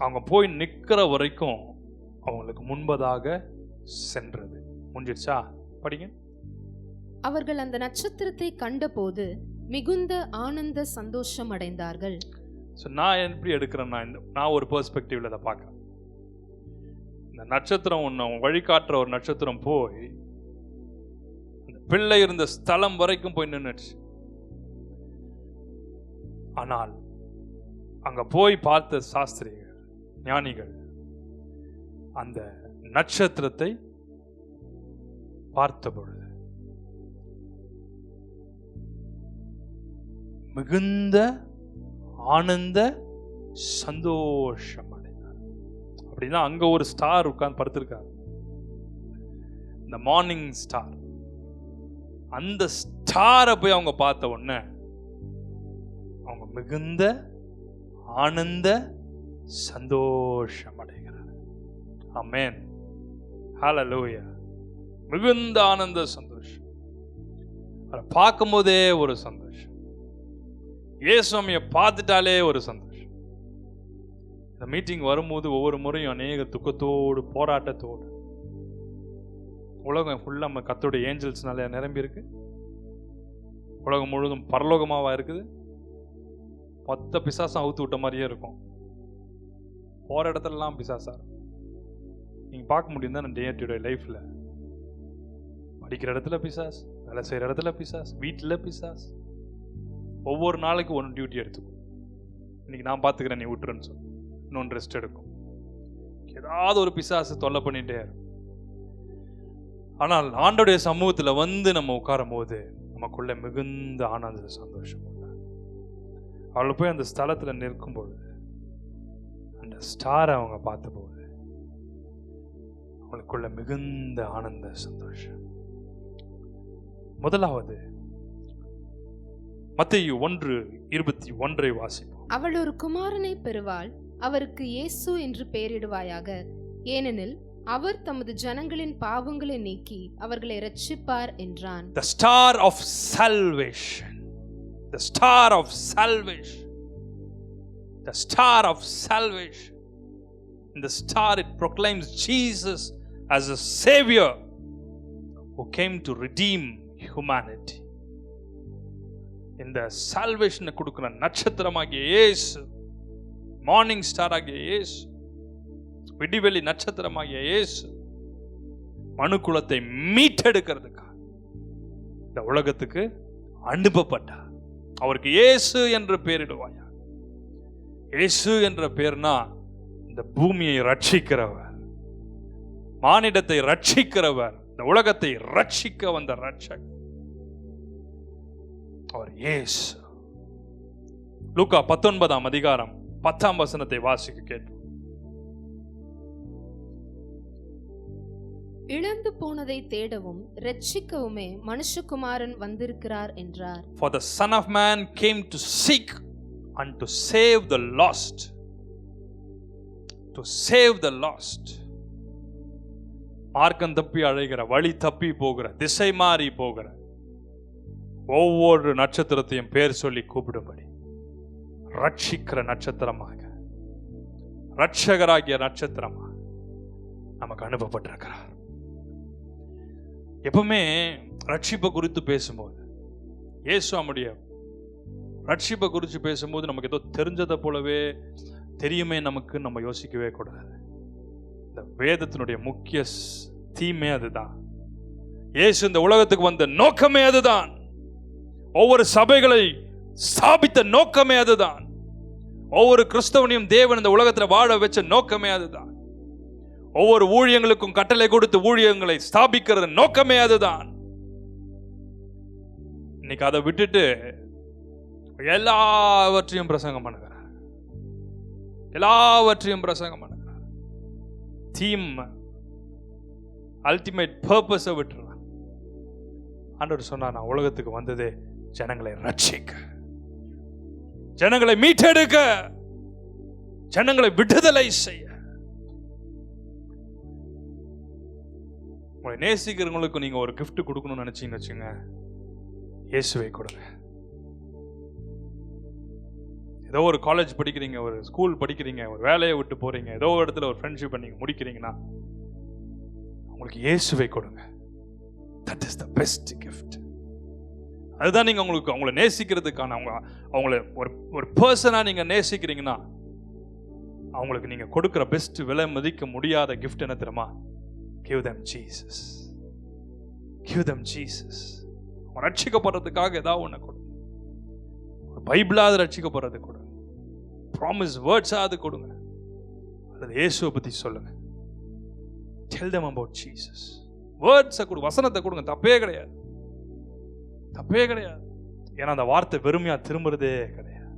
அவங்க போய் நிற்கிற வரைக்கும் அவங்களுக்கு முன்பதாக சென்றது. முடிஞ்சிருச்சா? படிங்க. அவர்கள் அந்த நட்சத்திரத்தை கண்டபோது மிகுந்த ஆனந்த சந்தோஷம் அடைந்தார்கள். நான் எப்படி எடுக்கிறேன்னா, நான் ஒரு பெர்ஸ்பெக்டிவ்ல அதை பார்க்கிறேன். இந்த நட்சத்திரம் ஒன்று வழிகாட்டுற ஒரு நட்சத்திரம் போய் அந்த பிள்ளை இருந்த ஸ்தலம் வரைக்கும் போய் நின்றுச்சு. ஆனால் அங்க போய் பார்த்த சாஸ்திரிகள், ஞானிகள் அந்த நட்சத்திரத்தை பார்த்த பொழுது மிகுந்த ஆனந்த சந்தோஷம் அடைந்தார். அப்படின்னா அங்க ஒரு ஸ்டார் உட்கார்ந்து படுத்திருக்காரு, இந்த மார்னிங் ஸ்டார். அந்த ஸ்டாரை போய் அவங்க பார்த்த உடனே அவங்க மிகுந்த ஆனந்த சந்தோஷம் அடைகிறார். ஆமென், ஹல்லேலூயா. மிகுந்த ஆனந்த சந்தோஷம். அதை பார்க்கும் போதே ஒரு சந்தோஷம், இயேசுவை பார்த்துட்டாலே ஒரு சந்தோஷம். இந்த மீட்டிங் வரும்போது ஒவ்வொரு முறையும் அநேக துக்கத்தோடு போராட்டத்தோடு, உலகம் ஃபுல்லா நம்ம கர்த்தருடைய ஏஞ்சல்ஸ்னால நிரம்பி இருக்கு. உலகம் முழுவதும் பரலோகமாவா இருக்குது. 10 பிசாசம் அவுத்து விட்ட மாதிரியே இருக்கும். போற இடத்துலலாம் பிசாசா நீங்க பார்க்க முடியும் தான். டே டு டே லைஃப்ல படிக்கிற இடத்துல பிசாஸ், வேலை செய்யற இடத்துல பிசாஸ், வீட்டுல பிசாஸ். ஒவ்வொரு நாளைக்கு ஒன்று டியூட்டி எடுத்துக்கும். இன்னைக்கு நான் பார்த்துக்கிறேன், நீ விட்டுருன்னு சொல்லு, இன்னொன்று ரெஸ்ட் எடுக்கும். ஏதாவது ஒரு பிசாசு தொல்லை பண்ணிட்டே இருக்கும். ஆனால் ஆண்டோடைய சமூகத்துல வந்து நம்ம உட்காரும் போது நமக்குள்ள மிகுந்த ஆனந்த சந்தோஷம் உண்டு. அவளை போய் அந்த ஸ்தலத்துல நிற்கும் பொழுது, அந்த ஸ்டாரை அவங்க பார்த்த போது அவளுக்குள்ள மிகுந்த ஆனந்த சந்தோஷம். முதலாவது மத்தேயு 1:21 வாசிப்போம். அவள் ஒரு குமாரனை பெறுவாள், அவருக்கு இயேசு என்று பெயரிடுவாயாக, ஏனெனில் அவர் தமது ஜனங்களின் பாவங்களை நீக்கி அவர்களை இரட்சிப்பார் என்றான். The star of salvation, the star of salvation, the star of salvation. In the star it proclaims Jesus as a savior who came to redeem humanity. இந்த salvation கொடுக்கிற நட்சத்திரமாகிய இயேசு, மார்னிங் ஸ்டார் ஆகிய இயேசு, விடிவெளி நட்சத்திரமாகிய இயேசு மனுக்குலத்தை மீட்டெடுக்கிறதுக்காக இந்த உலகத்துக்கு அனுப்பப்பட்டார். அவருக்கு இயேசு என்று பெயரிடுவாயா. இயேசு என்ற பேர்னா இந்த பூமியை ரட்சிக்கிறவர், மானிடத்தை ரட்சிக்கிறவர், இந்த உலகத்தை ரட்சிக்க வந்த ரட்சகர் அவர் இயேசு. லூக்கா 19:10 வாசிக்க கேட்டோம். இழந்து போனதை தேடவும் இரட்சிக்கவுமே மனுஷகுமாரன் வந்திருக்கிறார் என்றார். For the Son of Man came to seek and to save the lost. To save the lost. மார்க்கம் தப்பி அழைகிற, வழி தப்பி போகிற, திசை மாறி போகிற ஒவ்வொரு நட்சத்திரத்தையும் பேர் சொல்லி கூப்பிடும்படி ரட்சிக்கிற நட்சத்திரமாக, ரட்சகராகிய நட்சத்திரமாக நமக்கு அனுப்பப்பட்டிருக்கிறார். எப்பவுமே ரட்சிப்பை குறித்து பேசும்போது, இயேசு நம்முடைய ரட்சிப்பை குறித்து பேசும்போது நமக்கு ஏதோ தெரிஞ்சதை போலவே தெரியுமே நமக்கு நம்ம யோசிக்கவே கூடாது. இந்த வேதத்தினுடைய முக்கிய தீமே அதுதான். இயேசு இந்த உலகத்துக்கு வந்த நோக்கமே அதுதான். ஒவ்வொரு சபைகளை ஸ்தாபித்த நோக்கமே அதுதான். ஒவ்வொரு கிறிஸ்தவனையும் தேவன் இந்த உலகத்துல வாழ வச்ச நோக்கமே அதுதான். ஒவ்வொரு ஊழியங்களுக்கும் கட்டளை கொடுத்து ஊழியங்களை ஸ்தாபிக்கிறது நோக்கமே அதுதான். இன்னைக்கு அதை விட்டுட்டு எல்லாவற்றையும் பிரசங்கம் பண்ணுகிறார், எல்லாவற்றையும் பிரசங்கம் பண்ணுகிறார். தீம் அல்டிமேட் பர்பஸை விட்டுறான். ஆண்டவர் சொன்னார், நான் உலகத்துக்கு வந்ததே ஜனங்களை ரட்சிக்க, ஜனங்களை மீட்டெடுக்க, ஜனங்களை விடுதலை செய்ய. உங்களை நேசிக்கிறவங்களுக்கு நீங்க ஒரு gift கொடுக்கணும்னு நினைச்சீங்கன்னு வச்சுங்க, இயேசுவை கொடுங்க. ஏதோ ஒரு காலேஜ் படிக்கிறீங்க, ஒரு ஸ்கூல் படிக்கிறீங்க, ஒரு வேலையை விட்டு போறீங்க, ஏதோ ஒரு இடத்துல ஒரு ஃப்ரெண்ட்ஷிப் நீங்க முடிக்கிறீங்கன்னா உங்களுக்கு இயேசுவை கொடுங்க. That is the best gift. அதுதான் நீங்க அவங்கள நேசிக்கிறதுக்கான, அவங்கள ஒரு பர்சனா நீங்க நேசிக்கிறீங்கன்னா அவங்களுக்கு நீங்க கொடுக்கிற பெஸ்ட், விலை மதிக்க முடியாத gift என்ன தெரியுமா? Give them Jesus. Give them Jesus. அவங்க ரட்சிக்கப்படுறதுக்காக ஏதாவது ஒன்று கொடுங்க. ஒரு பைபிளாவது ரட்சிக்கப்படுறது கொடுங்க, ப்ராமிஸ் வேர்ட்ஸாவது கொடுங்க, அல்லது இயேசுவை பத்தி சொல்லுங்க. Tell them about Jesus. வேர்ட்ஸை கொடு, வசனத்தை கொடுங்க, தப்பே கிடையாது, தப்பே கிடையாது. ஏன்னா அந்த வார்த்தை வெறுமையா திரும்புறதே கிடையாது.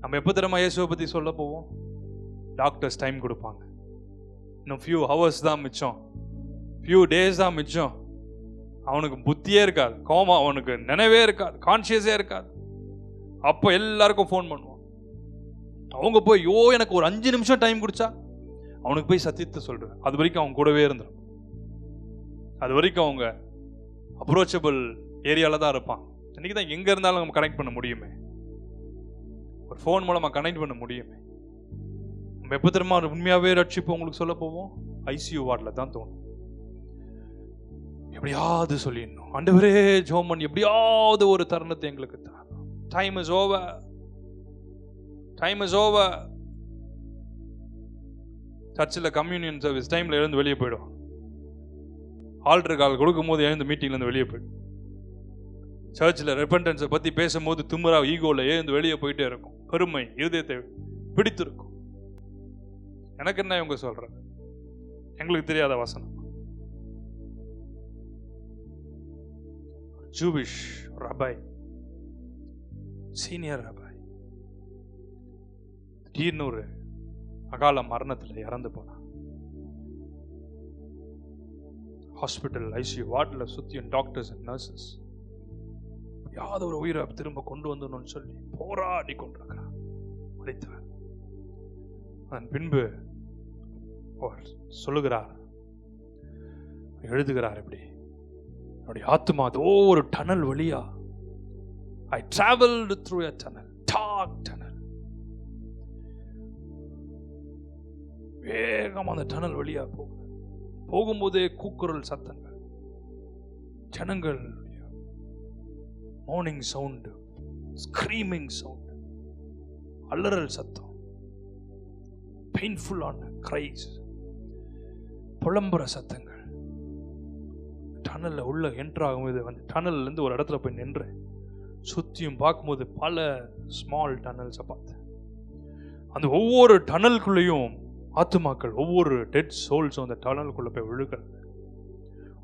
நம்ம எப்போ தெரியுமா இயேசுவை பத்தி சொல்ல போவோம்? டாக்டர்ஸ் டைம் கொடுப்பாங்க, இன்னும் ஃபியூ ஹவர்ஸ் தான் மிச்சம், ஃபியூ டேஸ் தான் மிச்சம். அவனுக்கு புத்தியே இருக்காது, கோமா, அவனுக்கு நினைவே இருக்காது, கான்சியஸே இருக்காது. அப்போ எல்லாருக்கும் ஃபோன் பண்ணுவான். அவங்க போய் எனக்கு ஒரு 5 நிமிஷம் டைம் கொடுத்தா அவனுக்கு போய் சத்தியத்தை சொல்றேன். அது வரைக்கும் அவங்க கூடவே இருந்துடும். அது வரைக்கும் அவங்க அப்ரோச்சபிள் ஏரியாவில் தான் இருப்பான். இன்னைக்கு தான் எங்கே இருந்தாலும் நம்ம கனெக்ட் பண்ண முடியுமே, ஒரு ஃபோன் மூலமாக கனெக்ட் பண்ண முடியுமே. நம்ம எப்போ தெரியுமா உண்மையாகவே ரட்சிப்பு உங்களுக்கு சொல்ல போவோம்? ஐசியூ வார்டில் தான் தோணும். எப்படியாவது சொல்லிடணும், ஆண்டவரே ஜோமன் எப்படியாவது ஒரு தருணத்தை எங்களுக்கு தான். Time is over, time is over. சர்ச்சில் கம்யூனியன் சர்வீஸ் டைமில் எழுந்து வெளியே போயிடும். ஆல்டர் கால் கொடுக்கும் போது எழுந்து மீட்டிங்லேருந்து வெளியே போயிடும். சர்ச்சில் ரெப்பன்டன்ஸை பற்றி பேசும்போது திமிரா ஈகோவில் எழுந்து வெளியே போயிட்டே இருக்கும். பெருமை இருதயத்தை பிடித்திருக்கும். எனக்கு என்ன இவங்க சொல்றாங்க, எங்களுக்கு தெரியாத வசனம். ஜூவிஷ் ரபாய், சீனியர் ரபாய், திடீர்னு ஒரு அகால மரணத்தில் இறந்து போனான். ஹாஸ்பிட்டல் ஐசியூ வார்டில் சுற்றியும் டாக்டர்ஸ் அண்ட் நர்சஸ் யாவது ஒரு உயிரை திரும்ப கொண்டு வந்துடணும்னு சொல்லி போராடி கொண்டிருக்கிறார். மரித்தார். அதன் பின்பு அவர் சொல்லுகிறார், எழுதுகிறார், இப்படி என்னுடைய ஆத்மா அதோ ஒரு டனல் வழியா, I traveled through a tunnel, dark tunnel. வேகமா அந்த டனல் வழியா போகும்போதே கூக்குரல் சத்தங்கள், ஜனங்கள், மார்னிங் சவுண்ட், ஸ்கிரீமிங் சவுண்ட், அலறல் சத்தம், பெயின்ஃபுல்லான கிரைஸ், புலம்புற சத்தங்கள். டனல்ல உள்ள என்டர் ஆகும்போது அந்த டனல்ல இருந்து ஒரு இடத்துல போய் நின்றேன். சுத்தியும் பார்க்கும்போது பல ஸ்மால் டனல்ஸை பார்த்தேன். அந்த ஒவ்வொரு டனலுக்குள்ளேயும் ஆத்துமாக்கள், ஒவ்வொரு டெட் சோல்ஸும் அந்த டனலுக்குள்ள போய் விழுகிறது.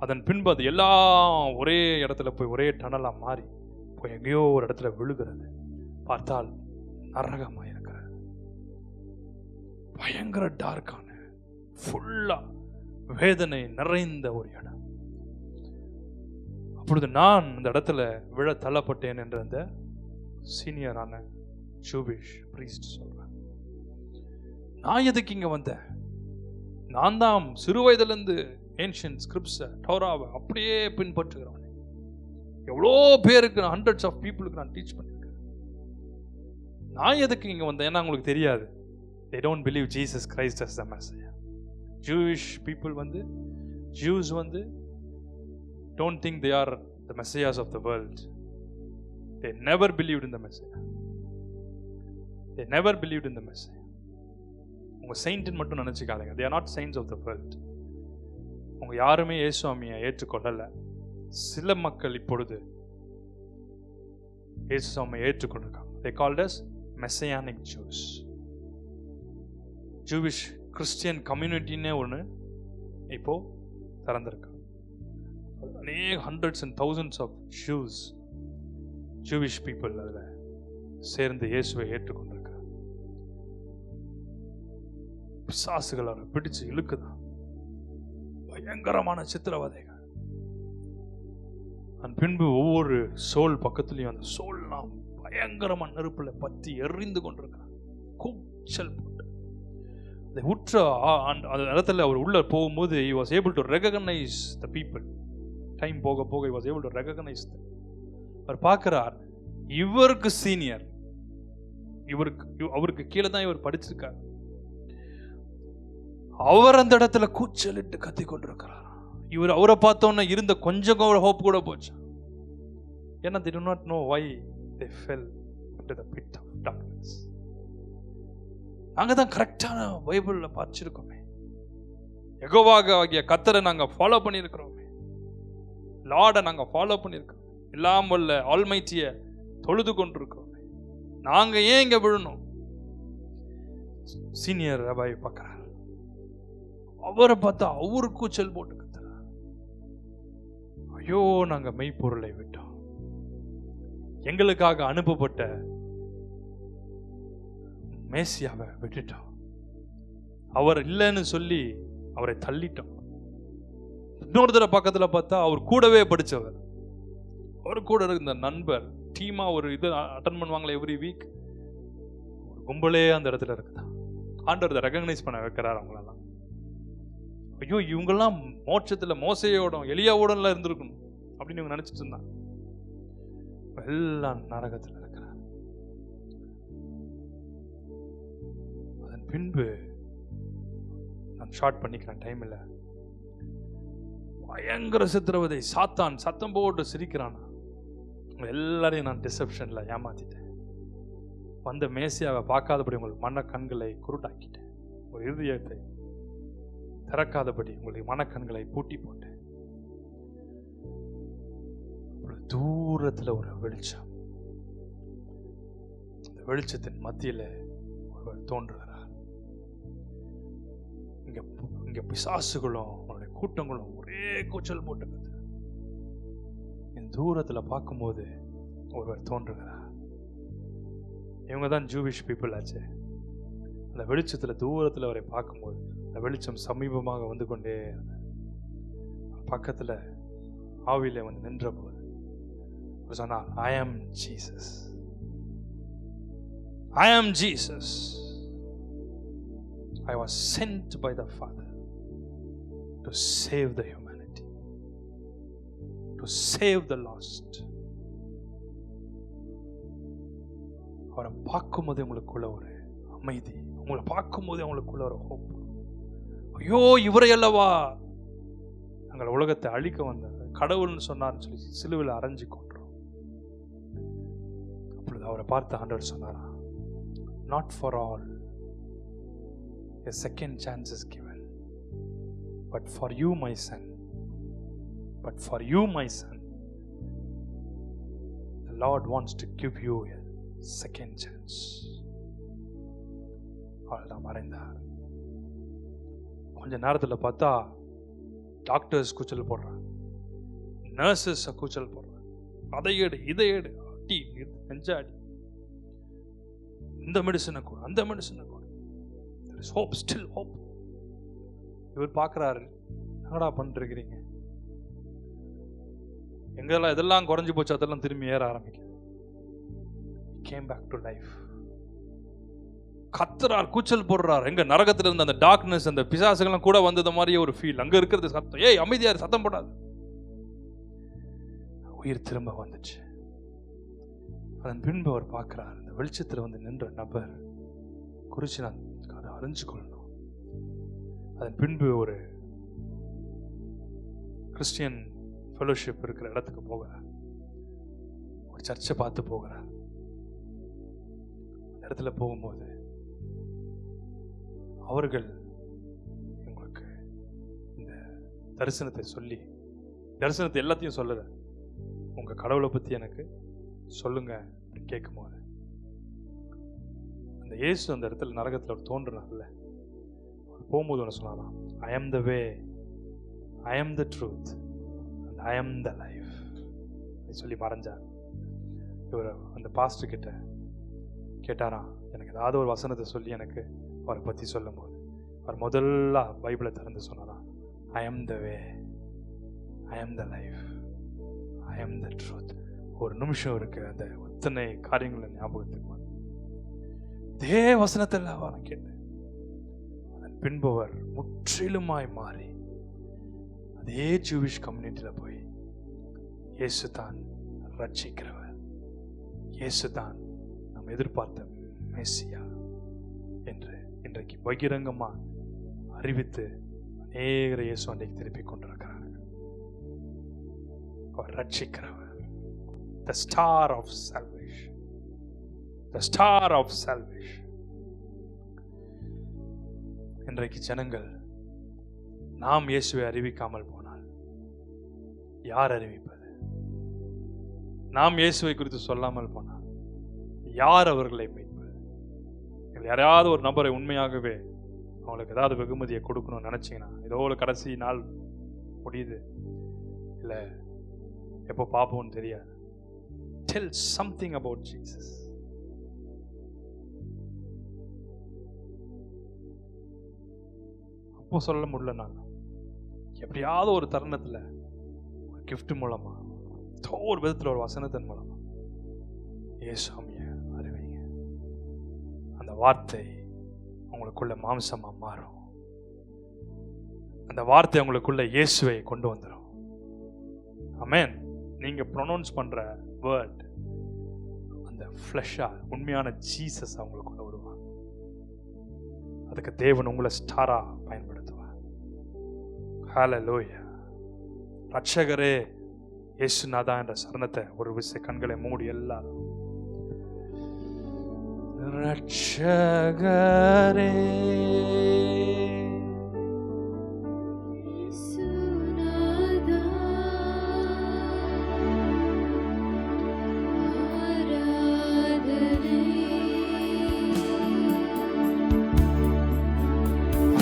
அதன் பின்பு அது எல்லாம் ஒரே இடத்துல போய் ஒரே டனலா மாறி போய் எங்கேயோ ஒரு இடத்துல விழுகிறது. பார்த்தால் நரகமாக இருக்கிறது. பயங்கர டார்க்கான, ஃபுல்லா வேதனை நிறைந்த ஒரு இடம். அப்பொழுது நான் அந்த இடத்துல விழ தள்ளப்பட்டேன் என்று அந்த சீனியரான ஜூவிஷ் பிரீஸ்ட் சொல்றேன். நான் எதுக்கு இங்க வந்தேன்? நான் தான் சிறு வயதிலிருந்து ஏன்ஷியன்ட் ஸ்கிரிப்ட்ஸை, டோராவை அப்படியே பின்பற்றுகிறவன். எவ்வளோ பேருக்கு நான் ஹண்ட்ரட்ஸ் ஆஃப் பீப்புளுக்கு நான் டீச் பண்ணியிருக்கேன். நான் எதுக்கு இங்க வந்தேன்? ஏன்னா உங்களுக்கு தெரியாது, they don't believe Jesus Christ as the Messiah. Jewish people Jews don't think they are the messiahs of the world. They never believed in the Messiah. They never believed in the Messiah. உங்க saint மட்டும் நினைச்சுக்காதீங்க. They are not saints of the world. உங்க யாருமே இயேசுவாமியை ஏற்றுக்கொள்ளல. சில மக்கள் இப்பொழுது இயேசுவாமியை ஏற்றுக்கொண்டிருக்காங்க. They called us messianic Jews. Jewish Christian கம்யூனிட்டின்னே ஒன்று இப்போ திறந்திருக்கு. அநேக hundreds and thousands of Jewish people அதில் சேர்ந்து இயேசுவை ஏற்றுக்கொண்டிருக்கிறார். பிசாசுகள் அவரை பிடிச்சு இழுக்குதான், பயங்கரமான சித்திரவதைகள். அதன் பின்பு ஒவ்வொரு சோல் பக்கத்துலையும் அந்த சோல்லாம் பயங்கரமான நெருப்புல பற்றி எறிந்து கொண்டிருக்கிறார், கூச்சல் போட்டு. அதை உற்ற அந்த இடத்துல அவர் உள்ள போகும்போது he was able to recognize the people. Time போக போக he was able to recognize them. அவர் பார்க்கிறார், இவருக்கு சீனியர், அவருக்கு கீழே தான் இவர் படிச்சிருக்கார். அவர் அந்த இடத்துல கூச்சலிட்டு கத்தி கொண்டிருக்கிறார். இவர் அவரை பார்த்தோன்னா இருந்த கொஞ்சம் ஹோப் கூட போச்சு. ஏன்னா they do not know why they fell into the pit of darkness. நாங்க தான் கரெக்டான பைபிள்ல படிச்சிருக்கோமே, யெகோவாக ஆகிய கர்த்தரை நாங்க ஃபாலோ பண்ணியிருக்கிறோமே, லார்டை நாங்க ஃபாலோ பண்ணியிருக்கோம், எல்லாம் வல்ல ஆல்மைட்டிய தொழுது கொண்டிருக்கிறோமே, நாங்க ஏன் இங்க விழணும்? சீனியர் ரபாய் பார்க்கிறார், அவரை பார்த்தா அவரு கூச்சல் போட்டு கத்துறார், ஐயோ நாங்க மெய்ப்பொருளை விட்டோம், எங்களுக்காக அனுப்பப்பட்ட மேசியாவை விட்டுட்டோம், அவர் இல்லைன்னு சொல்லி அவரை தள்ளிட்டோம். இன்னொரு தடவை பக்கத்துல பார்த்தா அவர் கூடவே படிச்சவர், அவர் கூட இருந்த நண்பர், டீமா ஒரு இது அட்டன் பண்ணுவாங்களே எவ்ரி வீக், ஒரு கும்பலே அந்த இடத்துல இருக்குதா. ஆண்டவர் ரெகக்னைஸ் பண்ண வைக்கிறார் அவங்களெல்லாம். ஐயோ இவங்கெல்லாம் மோட்சத்துல மோசையோட எலியாவோட இருந்திருக்கணும் அப்படின்னு இவங்க நினைச்சிட்டு இருந்தாங்க. எல்லாம் நரகத்தில் இருக்கிறார். அதன் பின்பு நான் ஷார்ட் பண்ணிக்கிறேன், டைம் இல்லை. பயங்கர சித்திரவதை, சாத்தான் சத்தம் போட்டு சிரிக்கிறானா, எல்லாரையும் நான் டிசெப்ஷன்ல ஏமாத்திட்டேன், வந்த மேசியாவை பார்க்காதபடி உங்கள் மன கண்களை குருட்டாக்கிட்டேன், ஒரு இருதயத்தை திறக்காதபடி உங்களுடைய மனக்கண்களை பூட்டி போட்டேன். தூரத்துல ஒரு வெளிச்சம், இந்த வெளிச்சத்தின் மத்தியில ஒருவர் தோன்றுகிறார். இங்க பிசாசுகளும் அவருடைய கூட்டங்களும் ஒரே கூச்சல் போட்டுக்குது. என் தூரத்துல பார்க்கும்போது ஒருவர் தோன்றுகிறார். இவங்க தான் ஜூவிஷ் பீப்புள் ஆச்சு. அந்த வெளிச்சத்துல தூரத்துல அவரை பார்க்கும்போது அந்த வெளிச்சம் சமீபமாக வந்து கொண்டே பக்கத்துல ஆவியில வந்து நின்ற போது சொன்னார், I am Jesus. I am Jesus. I was sent by the Father to save the humanity, to save the lost. அவரை பார்க்கும்போது உங்களுக்குள்ள ஒரு அமைதி, உங்களை பார்க்கும்போது அவங்களுக்குள்ள ஒரு ஹோப். ஐயோ இவரை அல்லவா நாங்கள் உலகத்தை அழிக்க வந்தார், கடவுள்னு சொன்னார்னு சொல்லி சிலுவையில் அரைஞ்சு கொண்டோம். அப்பொழுது அவரை பார்த்து ஆண்டவர் சொன்னாரா, not for all a second chance is given, but for you my son, but for you my son, the Lord wants to give you a second chance. அவள்தான் மறைந்தார். கொஞ்ச நேரத்தில் பார்த்தா டாக்டர்ஸ் கூச்சல் போடுறாங்க, நர்சஸ் கூச்சல் போடுறாங்க, அதை எடு இதை எடு, அடி நெஞ்சாடி, இந்த மெடிசனை கூட அந்த மெடிசனை கூட, there is hope, still hope. இவர் பார்க்குறாரு, என்னடா பண்ணிருக்கிறீங்க, எங்கெல்லாம் இதெல்லாம் குறைஞ்சி போச்சு, அதெல்லாம் திரும்பி ஏற ஆரம்பிக்க. came back to life. கத்துறார், கூச்சல் போடுறார். எங்க நரகத்துல இருந்த அந்த டார்க்னஸ், அந்த பிசாசுகளும் கூட வந்தது மாதிரியே ஒரு ஃபீல். அங்க இருக்கிறது சத்தம், ஏய் அமைதியாரு, சத்தம் போடாது. உயிர் திரும்ப வந்துச்சு. அதன் பின்பு அவர் பார்க்கிறார், அந்த வெளிச்சத்துல வந்து நின்ற நபர் குறிச்சு நான் அதை அறிஞ்சு கொள்ளணும். அதன் பின்பு ஒரு கிறிஸ்டியன் ஃபெலோஷிப் இருக்கிற இடத்துக்கு போகிறார், ஒரு சர்ச்சை பார்த்து போகிறார். அந்த இடத்துல போகும்போது அவர்கள் உங்களுக்கு இந்த தரிசனத்தை சொல்லி, தரிசனத்தை எல்லாத்தையும் சொல்லல, உங்க கடவுளை பத்தி எனக்கு சொல்லுங்க அப்படின்னு கேட்கும்போது அந்த இயேசு அந்த இடத்துல நரகத்தில் அவர் தோன்றுனார்ல, அவர் போகும்போது ஒன்று சொன்னாராம், ஐ ஆம் த வே, ஐ ஆம் த ட்ரூத் அண்ட் ஐ ஆம் த லைஃப் சொல்லி மறைஞ்சார். இவர் அந்த பாஸ்டர் கிட்ட கேட்டாராம், எனக்கு ஏதாவது ஒரு வசனத்தை சொல்லி எனக்கு அவரை பற்றி சொல்லும் போது அவர் முதல்ல பைபிளை திறந்து சொன்னாராம், ஐ ஆம் த வே, ஐ ஆம் த லைஃப், ஐ ஆம் த ட்ரூத். ஒரு நிமிஷம் இருக்கு அந்த அத்தனை காரியங்களை ஞாபகத்துக்கு வந்து இதே வசனத்தில் அவரை கேட்டேன். அதன் பின்பு அவர் முற்றிலுமாய் மாறி அதே ஜூவிஷ் கம்யூனிட்டியில் போய் இயேசு தான் ரட்சிக்கிறவர், இயேசு தான் நாம் எதிர்பார்த்த மெசியா என்று இன்றைக்கு பகிரங்கமா அறிவித்து அநேகரை இயேசு அன்றைக்கு திருப்பி கொண்டிருக்கிறார்கள். அவர் ரட்சிக்கிறவர், the star of salvation, the star of salvation. இன்றைக்கு ஜனங்கள் நாம் இயேசுவை அறிவிக்காமல் போனால் யார் அறிவிப்பது? நாம் இயேசுவை குறித்து சொல்லாமல் போனால் யார் அவர்களை மீட்பது? யாராவது ஒரு நபரை உண்மையாகவே அவங்களுக்கு ஏதாவது வெகுமதியை கொடுக்கணும்னு நினைச்சீங்கன்னா, ஏதோ ஒரு கடைசி நாள் முடியுது, இல்லை எப்போ பார்ப்போம்னு தெரியாது, tell something about Jesus. அப்போ சொல்ல முடியலனா எப்படியாவது ஒரு தருணத்தில் ஒரு கிஃப்ட் மூலமா, ஒரு விதத்தில் ஒரு வசனத்தின் மூலமா இயேசுவிய அறிவிங்க. அந்த வார்த்தை உங்களுக்குள்ள மாம்சமா மாறும். அந்த வார்த்தை உங்களுக்குள்ள இயேசுவை கொண்டு வந்துடும். ஆமென். நீங்க ப்ரொனவுன்ஸ் பண்ற வேர்ட் அந்த ஃப்ளஷா உண்மையான ஜீசஸ் அவங்களுக்குள்ள வருவாங்க. அதுக்கு தேவன் உங்களை ஸ்டாரா பயன்படுத்துவார். ஹல்லேலூயா. ரட்சகரே இயேசுநாதா என்ற சரணத்தை ஒரு விஷய கண்களை மூடி எல்லாரும் ரட்சகரே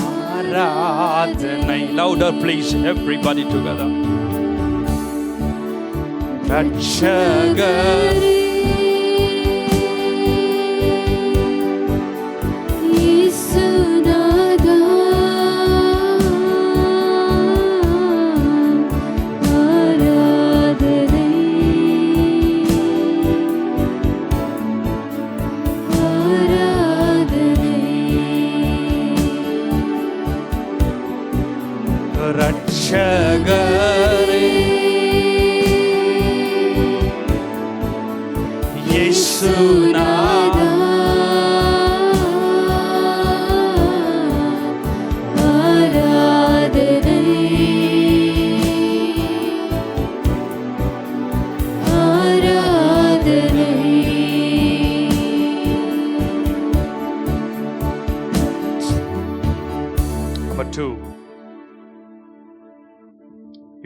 ஆராதனை. Louder please, everybody together. ரட்சகரே இயேசுநாதா ஆராதனை ஆராதனை. ரட்சகரே இயேசுநாதா ஆராதனை ஆராதனை. Number 2,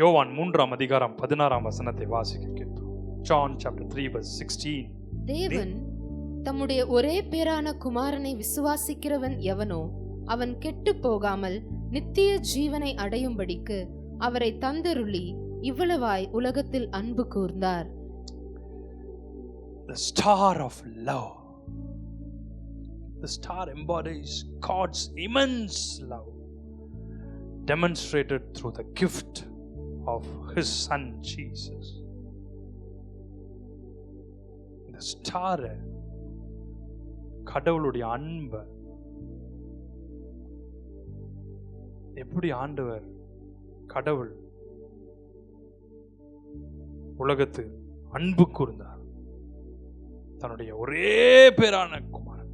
யோவான் 3ஆம் அதிகாரம் 16ஆம் வசனத்தை வாசிக்க கேட்போம். John chapter 3 verse 16. தேவன் தம்முடைய ஒரே பேரான குமாரனை விசுவாசிக்கிறவன் எவனோ அவன் கெட்டு போகாமல் நித்திய ஜீவனை அடையும்படிக்கு அவரை தந்தருளி இவ்வளவாய் உலகத்தில் அன்பு கூர்ந்தார். The star of love. The star embodies God's immense love demonstrated through the gift of his son Jesus. The star கடவுளுடைய அன்பை எப்படி ஆண்டவர் கடவுள் உலகத்து அன்பு கூர்ந்தார், தன்னுடைய ஒரே பேரான குமாரன்,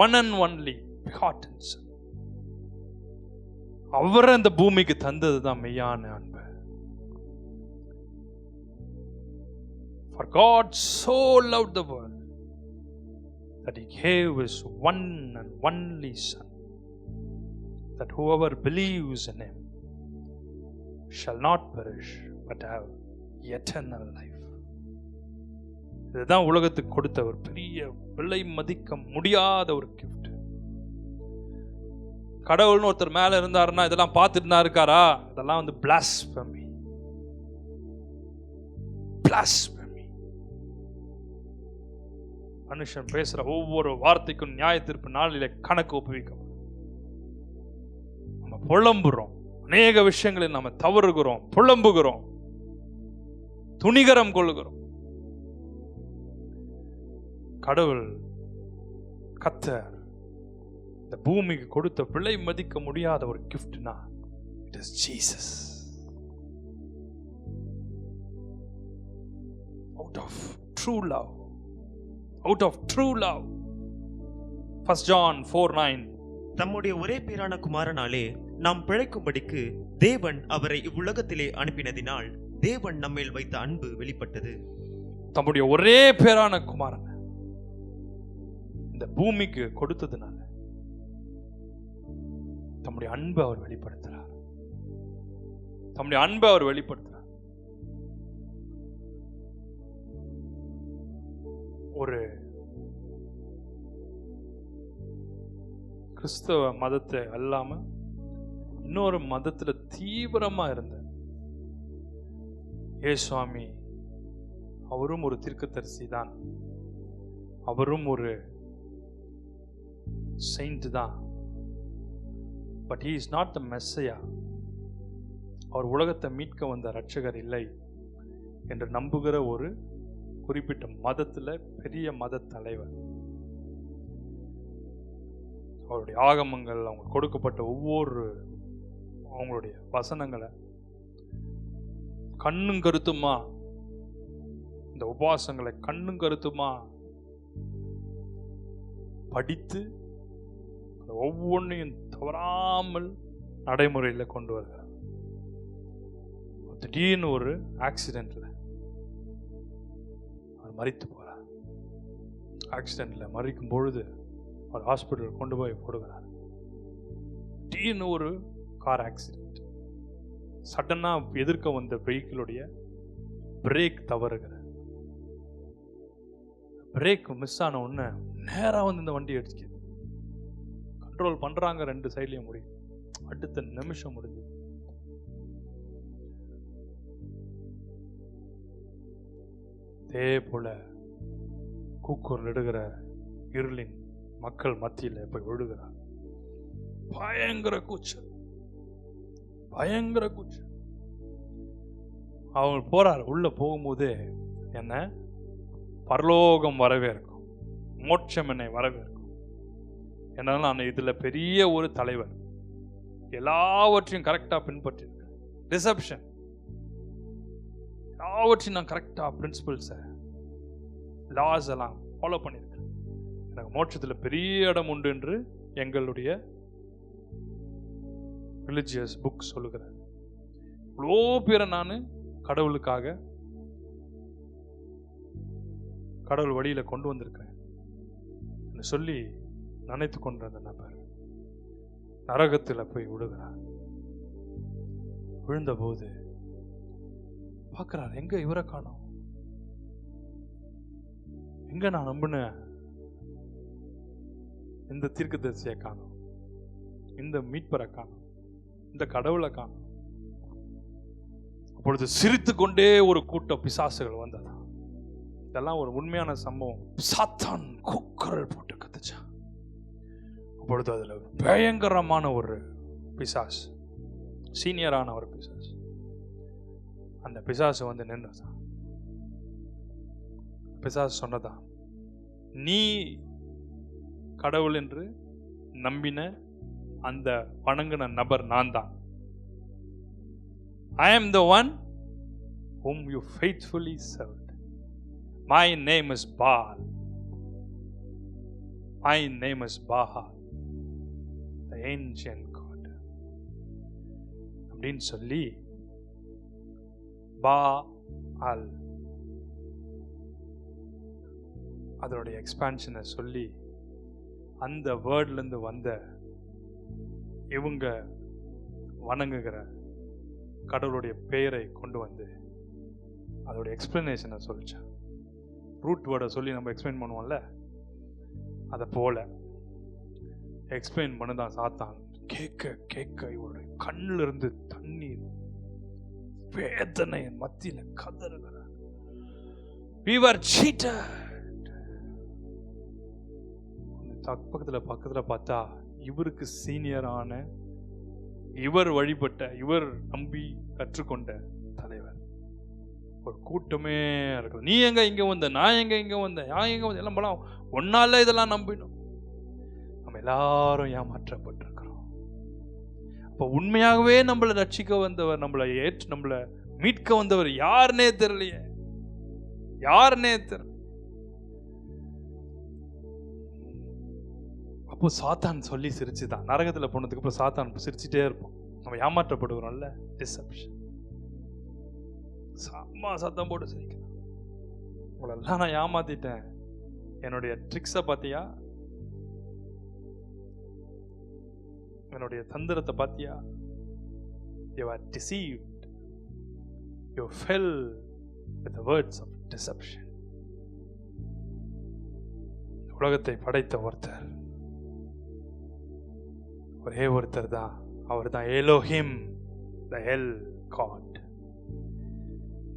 one and only begotten son, அவரை அந்த பூமிக்கு தந்ததுதான் மெய்யான அன்பு. For God so loved the world that he gave his one and only son, that whoever believes in him shall not perish but have eternal life. இதுதான் உலகத்துக்கு கொடுத்த ஒரு பெரிய விலை மதிக்க முடியாத ஒரு கிஃப்ட். கடவுள்னு ஒருத்தர் மேல இருந்தாருன்னா இதெல்லாம் பார்த்துட்டு தான் இருக்காரா? இதெல்லாம் வந்து blasphemy. மனுஷன் பேசுற ஒவ்வொரு வார்த்தைக்கும் நியாய தீர்ப்பு நாளிலே கணக்கு ஒப்புவிக்கப்படும். நம்ம புலம்புறோம், அநேக விஷயங்களில் நம்ம தவறுகிறோம், புலம்புகிறோம், துணிகரம் கொள்ளுகிறோம். கடவுள் கர்த்தர் இந்த பூமிக்கு கொடுத்த விலை மதிக்க முடியாத ஒரு கிஃப்ட்னா it is Jesus. Out of true love. Out of true love. 1 John 4:9. தம்முடைய ஒரே பேரான குமாரனாலே நாம் பிழைக்கும்படிக்கு தேவன் அவரை இவ்வுலகத்திலே அனுப்பினதினால் தேவன் நம்மேல் வைத்த அன்பு வெளிப்பட்டது. தம்முடைய ஒரே பேரான குமாரன் இந்த பூமிக்கு கொடுத்ததுனால தம்முடைய அன்பை அவர் வெளிப்படுத்துறார். தம்முடைய அன்பை அவர் வெளிப்படுத்துறார். ஒரு கிறிஸ்தவ மதத்தை அல்லாம இன்னொரு மதத்துல தீவிரமா இருந்த ஏசுவாமி, அவரும் ஒரு தீர்க்கதரிசி தான், அவரும் ஒரு செயின்ட் தான். But he is not the Messiah. அவர் உலகத்தை மீட்க வந்த ரட்சகர் இல்லை என்று நம்புகிற ஒரு குறிப்பிட்ட மதத்துல பெரிய மத தலைவர். அவருடைய ஆகமங்கள், அவங்க கொடுக்கப்பட்ட ஒவ்வொரு அவங்களுடைய வசனங்களை கண்ணும் கருத்துமா, இந்த உபவாசங்களை கண்ணும் கருத்துமா படித்து ஒவ்வொன்றையும் தவறாமல் நடைமுறையில் கொண்டு வருகிறார். திடீர்னு ஒரு ஆக்சிடென்ட்ல அவர் மரித்து போறார். ஆக்சிடென்ட்ல மரிக்கும் பொழுது அவர் ஹாஸ்பிட்டல் கொண்டு போய் போடுகிறார். திடீர்னு ஒரு கார் ஆக்சிடென்ட், சடனா எதிர்க்க வந்த வெஹிக்கிளுடைய பிரேக் தவறுகிற, பிரேக் மிஸ் ஆன உடனே நேரா வந்து இந்த வண்டி அடிச்சுக்குது. கண்ட்ரோல் பண்றாங்க, ரெண்டு சைட்லயும் முடியும். அடுத்த நிமிஷம் முடிஞ்சது. அதே போல கூக்கூர் நடுகிற இருளின் மக்கள் மத்தியில போய் விழுகிறார். பயங்கர கூச்சல், பயங்கர கூச்சல். அவங்க போறார். உள்ள போகும்போது என்ன பரலோகம் வரவேற்கும், மோட்சம் என்னை வரவேற்கும். ஏன்னா நான் இதுல பெரிய ஒரு தலைவர், எல்லாவற்றையும் கரெக்டா பின்பற்றிருக்கேன். ரிசப்ஷன் எல்லாவற்றையும் நான் கரெக்டா பிரின்சிபல்ஸை, லாஸ் எல்லாம் ஃபாலோ பண்ணியிருக்கேன். எனக்கு மோட்சத்துல பெரிய இடம் உண்டு என்று எங்களுடைய ரிலிஜியஸ் புக் சொல்லுகிறேன். இவ்வளோ பேரை நான் கடவுளுக்காக கடவுள் வழியில கொண்டு வந்திருக்கிறேன் சொல்லி நினைத்து கொண்ட அந்த நபர் நரகத்துல போய் விழுகிறார். விழுந்த போது பார்க்கிறார், எங்க இவரை காணோம், எங்க நான் நம்பின இந்த தீர்க்கதரிசியை காணோம், இந்த மீட்பரை காணோம், இந்த கடவுளை காணோம். அப்பொழுது சிரித்து கொண்டே ஒரு கூட்டம் பிசாசுகள் வந்ததா. இதெல்லாம் ஒரு உண்மையான சம்பவம். சாத்தான் கூக்குரல் போட்டு கத்துச்சான். அப்பொழுது அதுல பயங்கரமான ஒரு பிசாசு, சீனியரான ஒரு பிசாசு, அந்த பிசாசு வந்து நின்றுதான். பிசாசு சொன்னதா, நீ கடவுள் என்று நம்பின அந்த வணங்கின நபர் நான் தான். I am the one whom you faithfully served. My name is Baal. My name is Baal, the ancient God. அப்படின்னு சொல்லி Baal அதனுடைய எக்ஸ்பான்ஷனை சொல்லி அந்த வேர்ட்ல இருந்து வந்த இவங்க வணங்குகிற கடவுளுடைய பெயரை கொண்டு வந்து அதோடைய எக்ஸ்பிளனேஷனை சொல்லிச்சான். ரூட் வேர்டை சொல்லி நம்ம எக்ஸ்பிளைன் பண்ணுவோம்ல, அதை போல எக்ஸ்பிளைன் பண்ணுதான் சாத்தான். கேட்க கேட்க இவருடைய கண்ணில் இருந்து தண்ணீர் வேதனை மத்தியில கதறுகிறார். We were cheated. பக்கத்துல பார்த்தா இவருக்கு சீனியரான, இவர் வழிபட்ட, இவர் நம்பி கற்றுக்கொண்ட தலைவர். ஒரு கூட்டமே இருக்கு. நீ எங்க இங்க வந்த, நான் எங்க இங்க வந்தேன், நான் எங்க வந்த, எல்லாம் போலாம் ஒன்னால இதெல்லாம் நம்பினோம். நம்ம எல்லாரும் ஏமாற்றப்பட்டிருக்கிறோம். அப்ப உண்மையாகவே நம்மளை ரட்சிக்க வந்தவர், நம்மளை மீட்க வந்தவர் யாருன்னே தெரியலையே, யாருன்னே தெரியல. அப்போ சாத்தான் சொல்லி சிரிச்சுதான். நரகத்துல போனதுக்கு அப்புறம் சாத்தான் சிரிச்சுட்டே இருப்போம். நம்ம ஏமாற்றப்படுகிறோம்ல, டிசப்ஷன். அம்மா சத்தம் போட்டு சிரிக்கிறேன், உங்களெல்லாம் நான் ஏமாத்திட்டேன், என்னுடைய ட்ரிக்ஸை பார்த்தியா, என்னுடைய தந்திரத்தை பார்த்தியா? You are deceived. You fell with the words of deception. உலகத்தை படைத்த ஒருத்தர், ஒரே ஒருத்தர் தான், அவர் தான் எலோஹிம், the El God,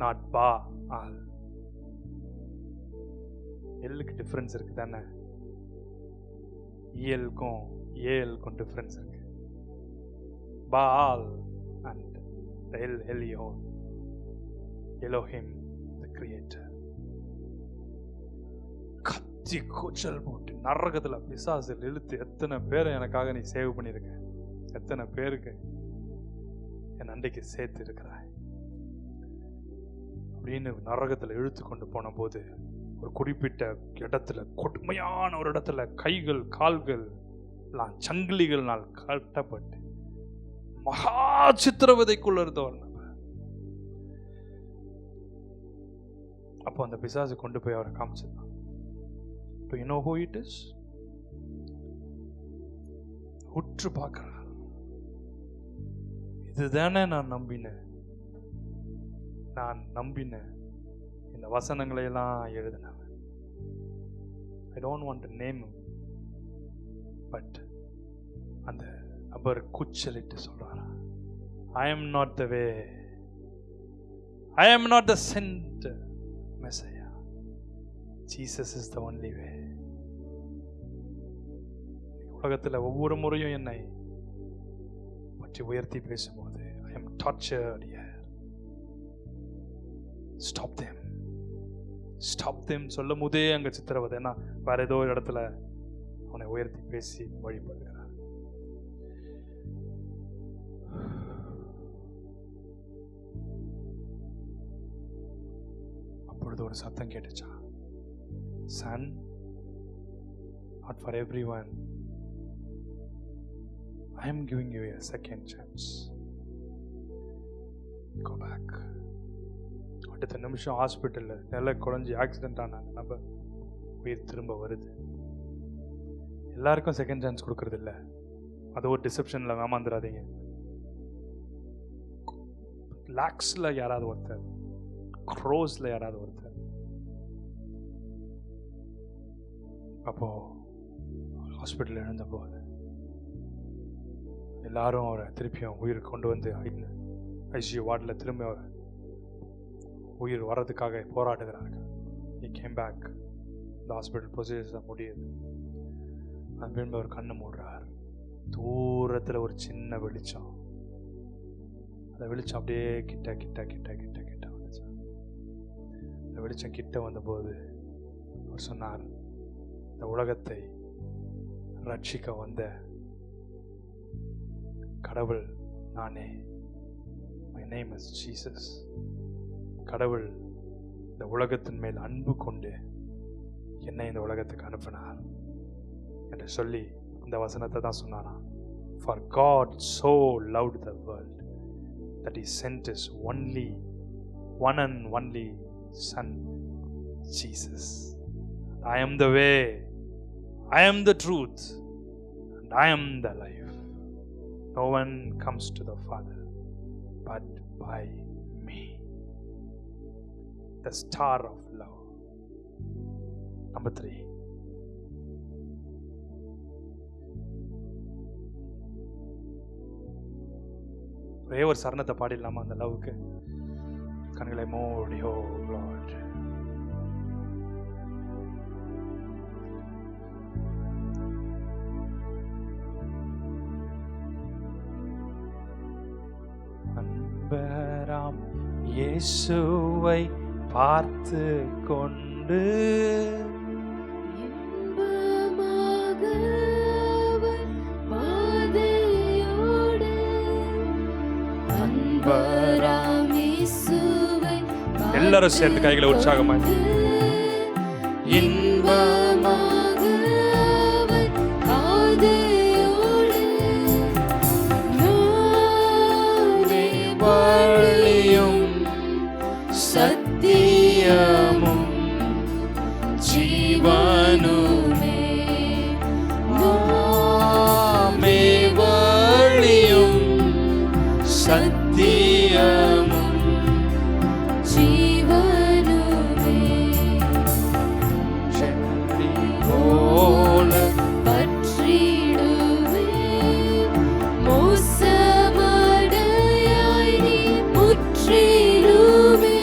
not Baal. எல்லுக்கு டிஃபரன்ஸ் இருக்கு தானே, இஎல்க்கும் ஏஎல்க்கும் டிஃபரன்ஸ் இருக்கு. Baal and the El Elyon, Elohim the creator. கத்தி கூச்சல் போட்டு நரகத்துல பிசாசில் இழுத்து எத்தனை பேரை எனக்காக நீ சேவ் பண்ணியிருக்க, எத்தனை பேருக்கு என் அண்டைக்கு சேர்த்து இருக்கிறாய் அப்படின்னு நரகத்துல இழுத்து கொண்டு போன போது, ஒரு குறிப்பிட்ட இடத்துல, கொடுமையான ஒரு இடத்துல கைகள் கால்கள் சங்கிலிகள்னால் கட்டப்பட்டு மகா சித்திரவதைக்குள்ள இருந்தவர். அப்போ அந்த பிசாசு கொண்டு போய் அவரை காமிச்சிருந்தான். Do you know who it is? உற்று பார்க்கிறார். இதுதானே நான் நம்பின இந்த வசனங்களை எல்லாம் எழுதினவன். I don't want to name him, but அந்த நபர் கூச்சலிட்டு சொல்றாரா, I am not the way, I am not the sent Messiah, Jesus is the only way. உலகத்துல ஒவ்வொரு முறையும் என்னை பற்றி உயர்த்தி பேசும்போது, I am tortured here. Stop them, stop them சொல்லும் போதே அங்க சித்திரவதை. ஏன்னா வேற ஏதோ ஒரு இடத்துல அவனை உயர்த்தி பேசி வழிபடுகிறார். அப்பொழுது ஒரு சத்தம் கேட்டுச்சா, Son, not for everyone, I am giving you a second chance. Go back. அடுத்த நிமிஷம் ஹாஸ்பிட்டல்ல நில குழஞ்சி ஆக்சிடென்ட் ஆன நம்ம உயிர் திரும்ப வருது. எல்லாருக்கும் செகண்ட் சான்ஸ் கொடுக்கறது இல்லை, அது ஒரு டிசெப்ஷன்ல ஏமாந்துடாதீங்க. லாக்ஸ்ல யாராவது ஒருத்தர், க்ரோஸ்ல யாராவது ஒருத்தர். அப்போ ஹாஸ்பிட்டல் எழுந்த போது எல்லாரும் அவரை திருப்பியும் உயிர் கொண்டு வந்து ஐசியூ வார்டில் திரும்ப உயிர் வர்றதுக்காக போராடுகிறார்கள். He came back. இந்த ஹாஸ்பிட்டல் ப்ரொசீஜர்ஸ் முடியுது. அது திரும்ப அவர் கண்ணு மூடுறார். தூரத்தில் ஒரு சின்ன வெளிச்சம், அந்த வெளிச்சம் அப்படியே கிட்ட கிட்ட கிட்ட கிட்ட கிட்ட வந்துச்சு. அந்த வெளிச்சம் கிட்ட வந்தபோது அவர் சொன்னார், இந்த உலகத்தை ரட்சிக்க வந்த கடவுள் நானே. My name is Jesus. கடவுள் இந்த உலகத்தின் மேல் அன்பு கொண்டு என்னை இந்த உலகத்துக்கு அனுப்பினார் என்று சொல்லி இந்த வசனத்தை தான் சொன்னாராம். For God so loved the world that he sent his one and only Son, Jesus. I am the way, I am the truth, and I am the life. No one comes to the Father but by me. The star of love, Number 3. ஒரே ஒரு சரணத்தை பாடிடலாமா அந்த லவ்வுக்கு? கண்களை மூடி. ஓ Lord, அன்பராம் இயேசுவை பார்த்து கொண்டு இன்பமாக அவர் பாதையோடு அன்பராம் இயேசுவை எல்லாரும் சேர்ந்து கைகளை உற்சாகமா இன்பமாக அவர் பாதையோடு நானே வழியும் சத்தியமும் ஜீவனுமே, நாமே வழியும் சத்தியமும் ஜீவனுமே, செடி போல பற்றிடுவே மோசமடையாய் நீ முற்றிலுமே,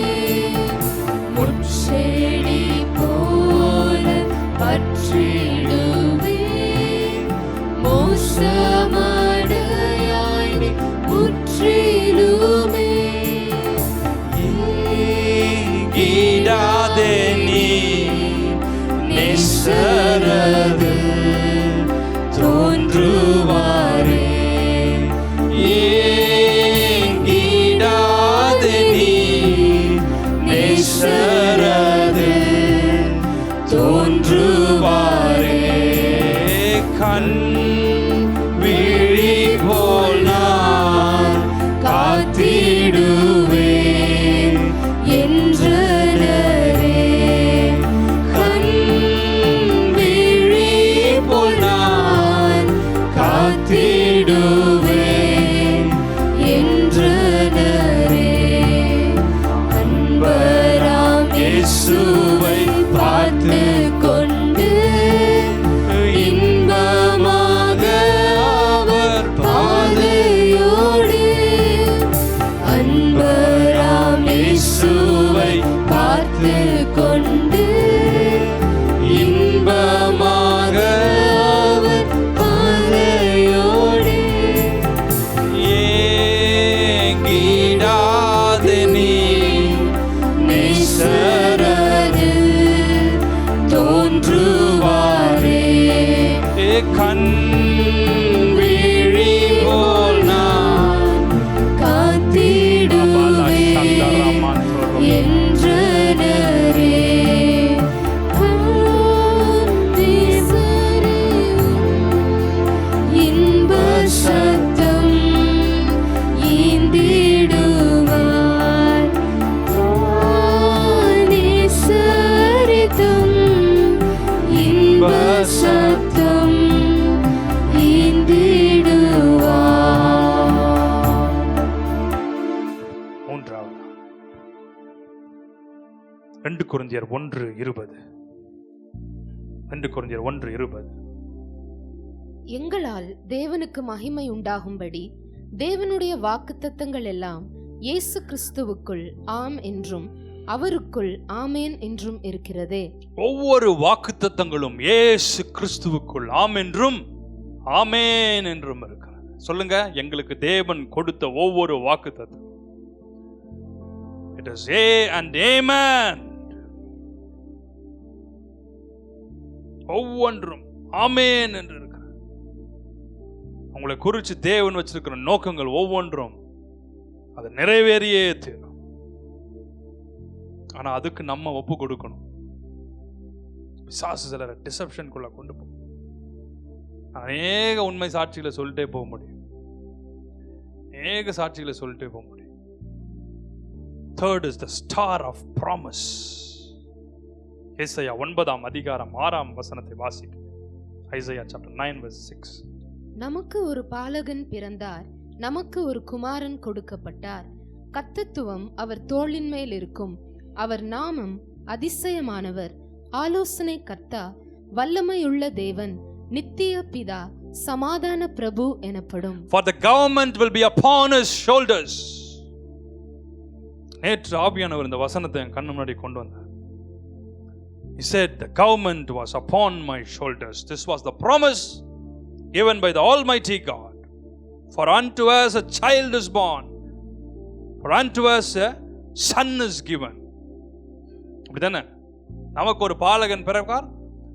முட்செடி போல பற்றிடுவே மோசமடையாய் நீ முற்றிலுமே, ஈடாதே நீ நேசரது தோன்றுவாரே, ஈடாதே நீ நேசரது தோன்றுவாரே, கண் விழி போல் நான் காத்திடுவே என்றனரே, கண் விழி போல் நான் காத்திடுவே என்றனரே, அன்பராம் இயேசுவை பார்த்து கொண்டு இன்பமாக அவர் பாதையோடு அன்பராம் இயேசுவை பார்த்து கொண்டு இன்பமாக அவர் பாதையோடு ஏங்கிடாதே நீ நேசரது தோன்றுவாரே, கண் விழி போல் நான் காத்திடுவே என்றனரே, இன்ப சத்தம் ஈந்திடுவார், சரித்தம் இன்ப சத்தம் ஈந்திடுவார். மூன்றாவது 2 கொரிந்தியர் 1:20. 2 கொரிந்தியர் 1:20. எங்களால் தேவனுக்கு மகிமை உண்டாகும்படி தேவனுடைய வாக்குத்தத்தங்கள் எல்லாம் இயேசு கிறிஸ்துவுக்குள் ஆம் என்றும் அவருக்குள் ஆமேன் என்றும் இருக்கிறதே. ஒவ்வொரு வாக்குத்தத்தங்களும் இயேசு கிறிஸ்துவுக்குள் ஆம் என்றும் ஆமேன் என்றும் இருக்கிறது. சொல்லுங்க, எங்களுக்கு தேவன் கொடுத்த ஒவ்வொரு வாக்குத்தத்தம் இட் இஸ் ஏ அண்ட் ஆமென். ஒவ்வொன்றும் ஆமேன் என்று இருக்கிறது. உங்களை குறித்து தேவன் வச்சிருக்கிற நோக்கங்கள் ஒவ்வொன்றும் அது நிறைவேறியே தீரும். ஆனா அதுக்கு நம்ம ஒப்பு கொடுக்கணும். பிசாசு சிலரை டிசப்ஷனுக்குள்ள கொண்டு போகும். அநேக உண்மை சாட்சிகளை சொல்லிட்டே போக முடியும். அநேக சாட்சிகளை சொல்லிட்டே போக முடியும். Third is the star of promise. ஏசாயா 9:6 வாசிக்க. Isaiah chapter 9:6. நமக்கு ஒரு பாலகன் பிறந்தார், நமக்கு ஒரு குமாரன் கொடுக்கப்பட்டார், கர்த்தத்துவம் அவர் தோளின் மேல் இருக்கும், அவர் நாமம் அதிசயமானவர், ஆலோசனை கர்த்தா, வல்லமையுள்ள தேவன், நித்திய பிதா, சமாதான பிரபு எனப்படும். For the government will be upon his shoulders. நேற்று ஆவியானவர் இந்த வசனத்தை என் கண்ணு முன்னாடி கொண்டு வந்தார். He said the government was upon my shoulders. This was the promise given by the Almighty God. For unto us a child is born, for unto us a son is given. அப்படிதானே? நமக்கு ஒரு பாலகன் பிறப்பார்,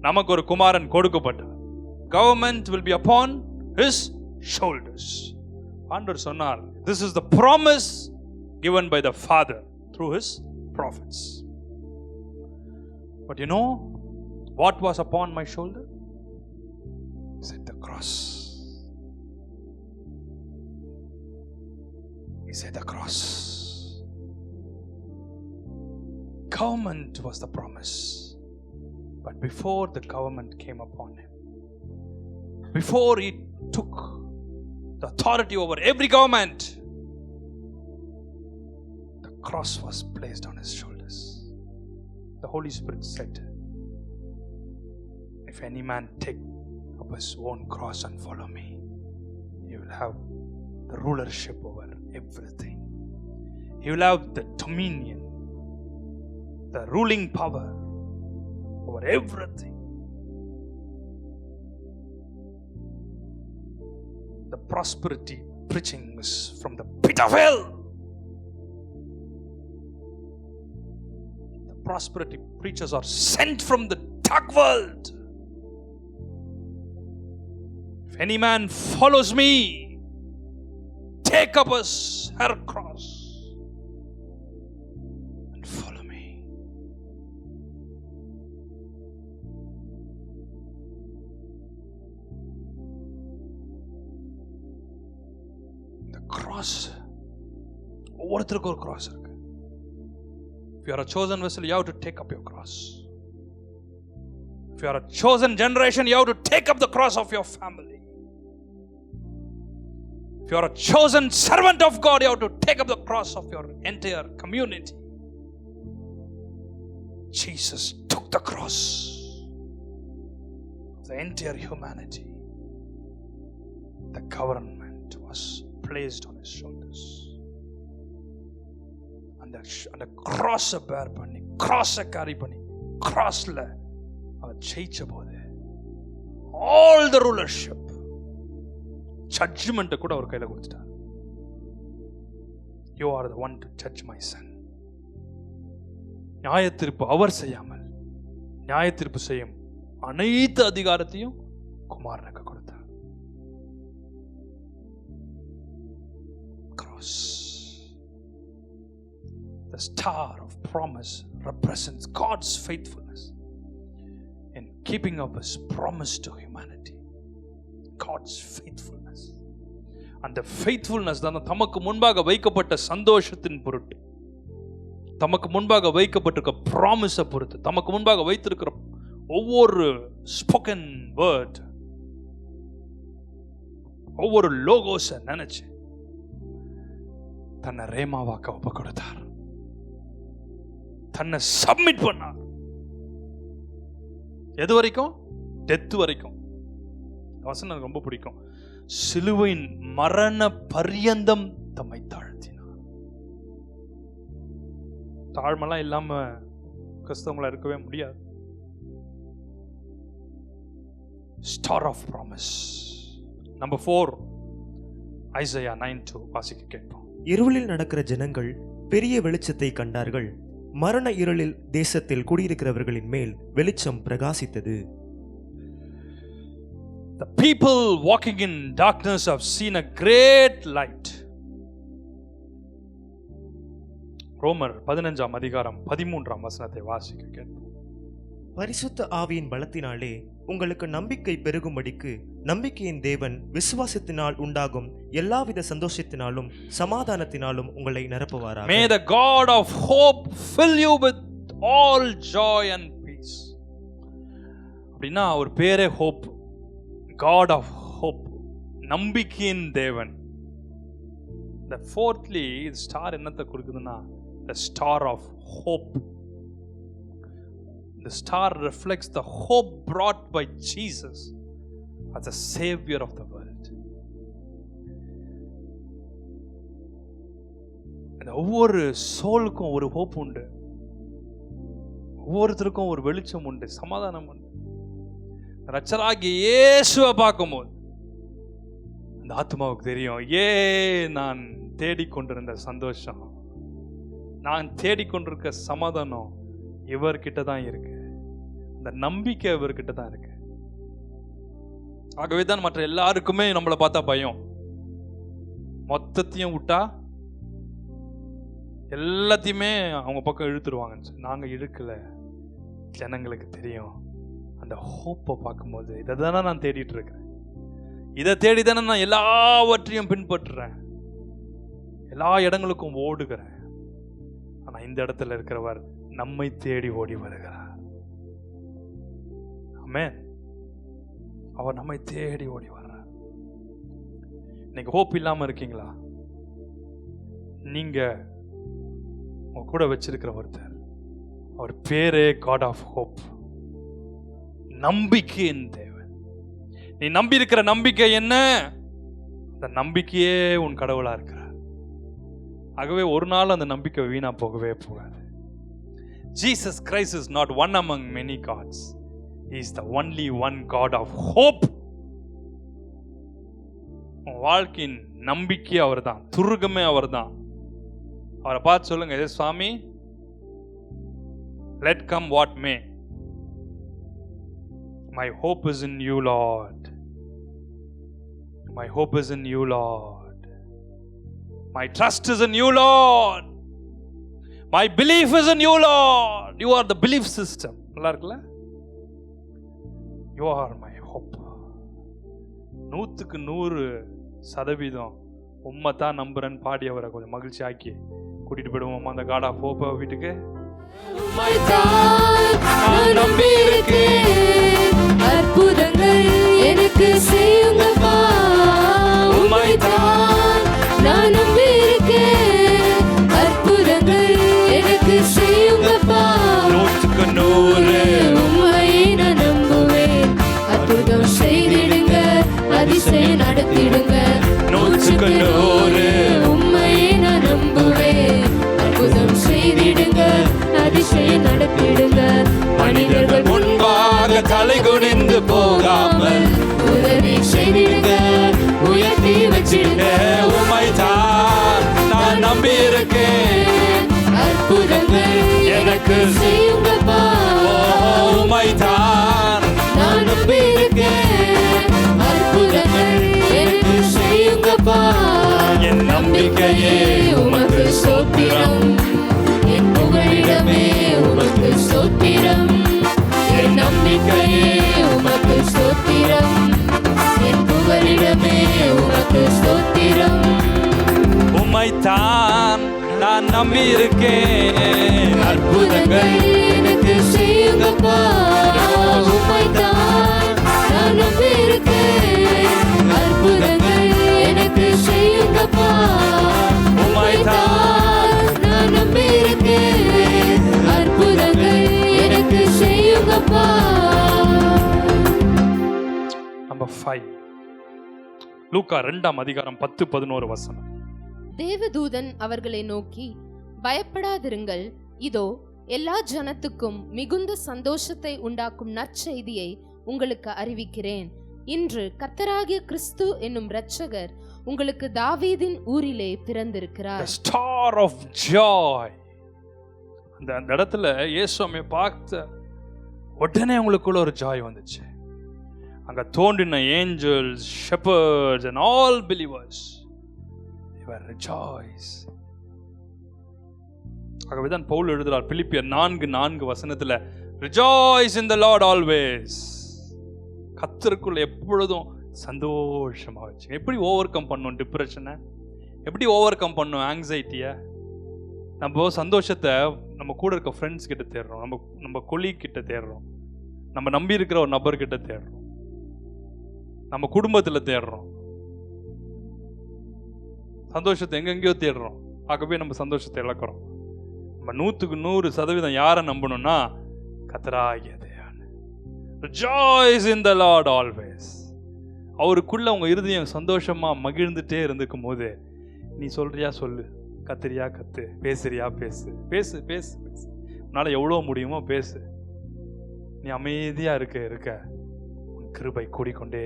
நமக்கு ஒரு குமாரன் கொடுக்கப்பட்டார். Government will be upon his shoulders. ஆண்டவர் சொன்னார், this is the promise given by the Father through his prophets. But you know what was upon my shoulder? He said the cross. He said the cross. Government was the promise. But before the government came upon him, before he took the authority over every government, the cross was placed on his shoulders. The Holy Spirit said, if any man take up his own cross and follow me, he will have the rulership over everything. He will have the dominion, the ruling power over everything. The prosperity preaching is from the pit of hell. The prosperity preachers are sent from the dark world. If any man follows me, take up his her cross and follow me. The cross, ஒவ்வொருத்தருக்கு ஒரு cross இருக்கு. If you are a chosen vessel, you have to take up your cross. If you are a chosen generation, you have to take up the cross of your family. If you are a chosen servant of God, you have to take up the cross of your entire community. Jesus took the cross of the entire humanity. The government was placed on his shoulders. அந்த cross-ஐ bear பண்ணி, cross-ஐ carry பண்ணி, cross-ல அவர் ஜெயிச்ச போது all the rulership, judgment கூட அவர் கையில கொடுத்துட்டார். You are the one to judge my son. நியாயத்தீர்ப்பு அவர் செய்யாமல் நியாயத்தீர்ப்பு செய்யும் அனைத்து அதிகாரத்தையும் குமாரனுக்கு கொடுத்தார். Cross. The star of promise represents God's faithfulness in keeping up his promise to humanity. God's faithfulness. And the faithfulness தான் தமக்கு முன்பாக வைக்கப்பட்ட சந்தோஷத்தின் பொருட்டு, தமக்கு முன்பாக வைக்கப்பட்டிருக்க ப்ராமிஸை பொறுத்து, தமக்கு முன்பாக வைத்திருக்கிற ஒவ்வொரு ஸ்போக்கன் வேர்ட், ஒவ்வொரு லோகோஸை நினைச்சு தன்னை ரேமாவாக்க ஒப்பு கொடுத்தார், தன்னை சப்மிட் பண்ணார். எது வரைக்கும்? டெத் வரைக்கும். வசனம் எனக்கு ரொம்ப பிடிக்கும். சிலுவையின் மரண பரியந்தம் தம்மை தாழ்த்தினார். தாழ்மெல்லாம் இல்லாம கிறிஸ்தவங்களா இருக்கவே முடியாது. Star of promise. Number 4, Isaiah 9:2 வாசிக்க கேட்போம். இருளில் நடக்கிற ஜனங்கள் பெரிய வெளிச்சத்தை கண்டார்கள், மரண இருளில் தேசத்தில் குடியிருக்கிறவர்களின் மேல் வெளிச்சம் பிரகாசித்தது. The people walking in darkness have seen a great light. ரோமர் 15ஆம் அதிகாரம் 13ஆம் வசனத்தை வாசிக்க கேட்போம். பரிசுத்த ஆவியின் பலத்தினாலே உங்களுக்கு நம்பிக்கை பெருகும்படிக்கு நம்பிக்கையின் தேவன் விசுவாசத்தினால் உண்டாகும் எல்லாவித சந்தோஷத்தினாலும் சமாதானத்தினாலும் உங்களை நிரப்புவாராக. May the God of hope fill you with all joy and peace. அப்படின்னா ஒரு பேரே hope, God of hope, நம்பிக்கையின் தேவன். The fourthly, ஸ்டார் என்னத்தை கொடுக்குதுன்னா the star of hope. The star reflects the hope brought by Jesus as the Savior of the world. ஒவ்வொரு சோலுக்கும் ஒரு hope உண்டு, ஒவ்வொருத்தருக்கும் ஒரு வெளிச்சம் உண்டு, சமாதானம் உண்டு. ரட்சகராகிய இயேசுவை பார்க்கும்போது அந்த ஆத்மாவுக்கு தெரியும், நான் தேடிக்கொண்டிருந்த சந்தோஷம், நான் தேடிக்கொண்டிருக்க சமாதானம் இவர்கிட்ட தான் இருக்கு, அந்த நம்பிக்கை இவர்கிட்ட தான் இருக்கு. ஆகவே தான் மற்ற எல்லாருக்குமே நம்மளை பார்த்தா பயம். மொத்தத்தையும் விட்டா எல்லாத்தையுமே அவங்க பக்கம் இழுத்துருவாங்க. நாங்க இழுக்கல, ஜனங்களுக்கு தெரியும். அந்த ஹோப்பை பார்க்கும்போது இதை தானே நான் தேடிட்டு இருக்கிறேன், இதை தேடி தானே நான் எல்லாவற்றையும் பின்பற்றுறேன், எல்லா இடங்களுக்கும் ஓடுகிறேன். ஆனா இந்த இடத்துல இருக்கிறவர் நம்மை தேடி ஓடி வருகிறார். ஆமென். அவர் நம்மை தேடி ஓடி வர்றார். இன்னைக்கு ஹோப் இல்லாம இருக்கீங்களா? நீங்க உங்க கூட வச்சிருக்கிற ஒருத்தர், அவர் பேரே காட் ஆஃப் ஹோப், நம்பிக்கையின் தேவன். நீ நம்பி இருக்கிற நம்பிக்கை என்ன? அந்த நம்பிக்கையே உன் கடவுளா இருக்கிறார். ஆகவே ஒரு நாள் அந்த நம்பிக்கை வீணா போகவே போகாது. Jesus Christ is not one among many gods. He is the only one God of hope. உன் வாழ்க்கையின் நம்பிக்கை அவர்தான், துருகமே அவர்தான். அவரை பார்த்து சொல்லுங்க, சுவாமி, let come what may, my hope is in you, Lord. My hope is in you, Lord. My trust is in you, Lord. My belief is in you, Lord. You are the belief system. நல்லா இருக்குல்ல? You are my hope. 100% உம்மை தான் நம்புறேன்னு பாடி அவரை கொஞ்சம் மகிழ்ச்சி ஆக்கி கூட்டிட்டு போயிடுவோம் அந்த காட் ஆஃப் ஹோப் வீட்டுக்கு. அற்புதங்கள் எனக்கு செய்யுங்கப்பா, நான் நம்பி இருக்கேன். அற்புதங்கள் எனக்கு செய்யுங்கப்பா, 100% உம்மையை நான் நம்புவேன். அற்புதம் செய்திடுங்க, அதிசயம் நடத்திடுங்க. 100% உம்மையை நான் நம்புவேன். அற்புதம் செய்திடுங்க, அதிசயம் நடத்திடுங்க. மனிதர்கள் முன்பாக தலை குனிந்து போகாமல் உதவி செய்திடுங்க, உயர்த்தி வச்சிடுங்க. உம்மை தான் நான் நம்பி இருக்கேன். அற்புதங்கள் எனக்கு செய்யுங்கப்பா, உம்மை தான் நான் நம்பி இருக்கேன். அற்புதங்கள் எனக்கு செய்யுங்கப்பா, என் நம்பிக்கையே உமக்கு ஸ்தோத்திரம். என் புகழிடமே உமக்கு ஸ்தோத்திரம். என் நம்பிக்கையே உமக்கு ஸ்தோத்திரம். என் புகழிடமே உமக்கு ஸ்தோத்திரம். உம்மை தான் நான் நம்பி இருக்கேன். அற்புதங்கள் எனக்கு செய்யுங்கப்பா, உம்மை தான் நான் நம்பி இருக்கேன். அற்புதங்கள் எனக்கு செய்யுங்கப்பா, உம்மை தான் நான் நம்பி இருக்கேன். அற்புதங்கள் எனக்கு செய்யுங்கப்பா. நம்பர் 5 லூக்கா 2:10-11 தேவதூதன் அவர்களை நோக்கி, பயப்படாதிருங்கள், இதோ எல்லா ஜனத்துக்கும் மிகுந்த சந்தோஷத்தை உண்டாக்கும் நற்செய்தியை உங்களுக்கு அறிவிக்கிறேன். இன்று கர்த்தராகிய கிறிஸ்து என்னும் இரட்சகர் உங்களுக்கு தாவீதின் ஊரிலே பிறந்திருக்கிறார். The star of joy. அந்த இடத்துல இயேசுவை பார்த்த உடனே உங்களுக்குள்ள ஒரு ஜாய் வந்துச்சு. அங்க தோன்றின angels, shepherds and all believers, they were rejoice. ஆகவே தான் பவுல் எழுதுறார் பிலிப்பியர் 4:4 rejoice in the Lord always. கர்த்தருக்குள்ள எப்பொழுதும் சந்தோஷமா வச்சு. எப்படி ஓவர் கம் பண்ணும் டிப்ரெஷனை, எப்படி ஓவர் கம் பண்ணும் ஆங்ஸைட்டியை? நம்ம சந்தோஷத்தை நம்ம கூட இருக்க ஃப்ரெண்ட்ஸ் கிட்ட தேடுறோம், நம்ம கொலீக் கிட்ட தேடுறோம், நம்ம நம்பி இருக்கிற ஒரு நபர்கிட்ட தேடுறோம், நம்ம குடும்பத்தில் தேடுறோம். சந்தோஷத்தை எங்கெங்கேயோ தேடுறோம். ஆகவே நம்ம சந்தோஷத்தை இழக்கிறோம். நம்ம 100% யாரை நம்பணும்னா கர்த்தராகிய தேவன். Rejoice in the Lord always. அவருக்குள்ள உங்க இருதயம் சந்தோஷமா மகிழ்ந்துட்டே இருந்துக்கும் போது நீ சொல்றியா சொல்லு, கத்துறியா கத்து, பேசுறியா பேசு, பேசு பேசு பேசு, உன்னால எவ்வளோ முடியுமோ பேசு. நீ அமைதியா இருக்க உன் கிருபை கூடிக்கொண்டே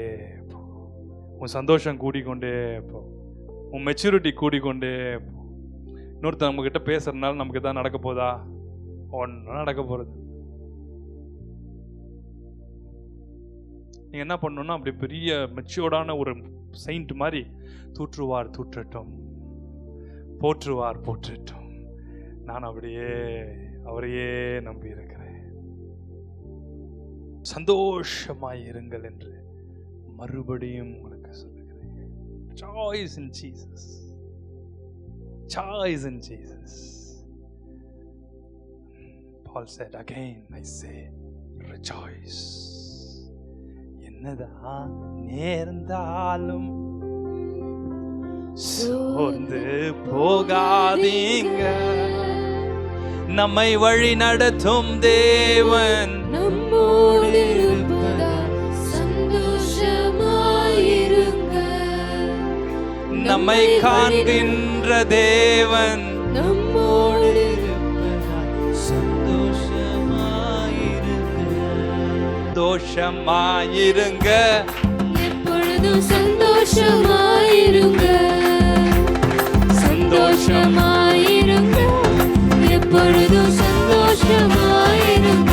போ, உன் சந்தோஷம் கூடிக்கொண்டே போ, உன் மெச்சூரிட்டி கூடிக்கொண்டே போ. இன்னொருத்தர் நம்ம கிட்ட பேசுறதுனால நமக்கு தான் நடக்க போதா? ஒன்றும் நடக்க போறது. நீங்க என்ன பண்ணணும்னா அப்படி பெரிய மெச்சூர்டான ஒரு செயின்ட் மாதிரி தூற்றுவார் தூற்றட்டும், போற்றுவார் போற்றட்டும், நான் அப்படியே அவரையே நம்பி இருக்கிறேன், சந்தோஷமாய் இருங்கள் என்று மறுபடியும் உங்களுக்கு சொல்லுகிறேன். Choice in Jesus. Choice in Jesus. Paul said, again I say, rejoice. என்னதான் நேர்ந்தாலும் சோர்ந்து போகாதீங்க, நம்மை வழி நடத்தும் தேவன் நம்மோடு இருப்பதால் சந்தோஷமாயிருங்க. நம்மை காண்கின்ற தேவன் நம்மோடு சந்தோஷமாயிருங்க, எப்பொழுதும் சந்தோஷமாயிருங்க, சந்தோஷமாயிருங்க, எப்பொழுதும் சந்தோஷமாயிருங்க.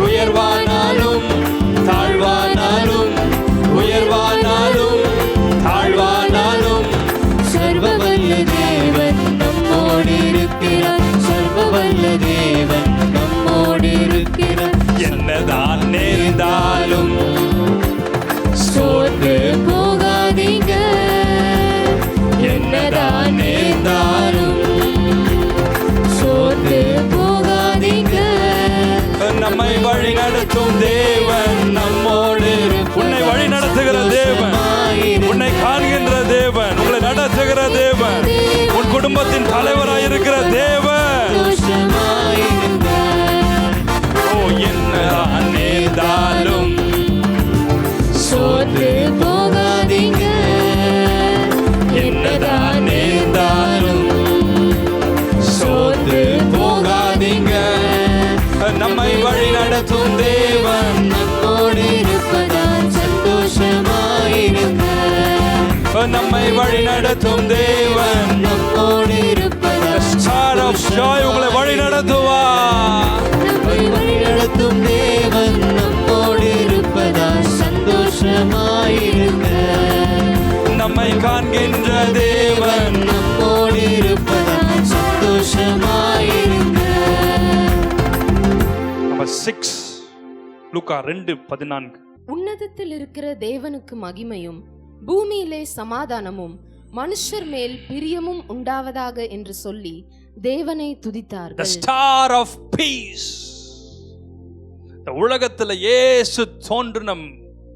உயர்வானாலும் தாழ்வானாலும், உயர்வானாலும் தாழ்வானாலும், சர்வவல்ல தேவன் நம்மோடு இருக்கிறார், சர்வவல்ல தேவன் நம்மோடு இருக்கிறார். என்னதான் நேர்ந்தாலும் சோர்ந்து போகாதீங்க, என்னதான் நேர்ந்தாலும் சோர்ந்து போகாதீங்க. நம்மை வழி நடத்தும் தேவன் நம்மோடு, உன்னை வழி நடத்துகிற தேவன், உன்னை காண்கின்ற தேவன், உங்களை நடத்துகிற தேவன், உன் குடும்பத்தின் தலைவராய் இருக்கிற தேவன். ஓ என்னதான் நேர்ந்தாலும் சோர்ந்து போகாதீங்க, என்னதான் நேர்ந்தாலும் சோர்ந்து போகாதீங்க, நம்மை வழி நடத்தும் தேவன் நம்மோடு இருப்பதால் சந்தோஷமாயிருங்க, நம்மை வழி நடத்தும் தேவன் நம்மோடு இருப்பதால் Star of joy உங்களை வழி நடத்துவார். நம்மை வழிநடத்தும் தேவன் நம்மோடு இருப்பதால் சந்தோஷமாயிருங்க, நம்மை காண்கின்ற தேவன் நம்மோடு இருப்பதால் சந்தோஷமாயிருங்க. நம்பர் 6 லூக்கா 2:14. உன்னதத்தில் இருக்கிற தேவனுக்கு மகிமையும் பூமியிலே சமாதானமும் மனுஷர் மேல் பிரியமும் உண்டாவதாக என்று சொல்லி தேவனை The துதித்தார்கள். star of peace. இந்த உலகத்துல இயேசு தோன்றின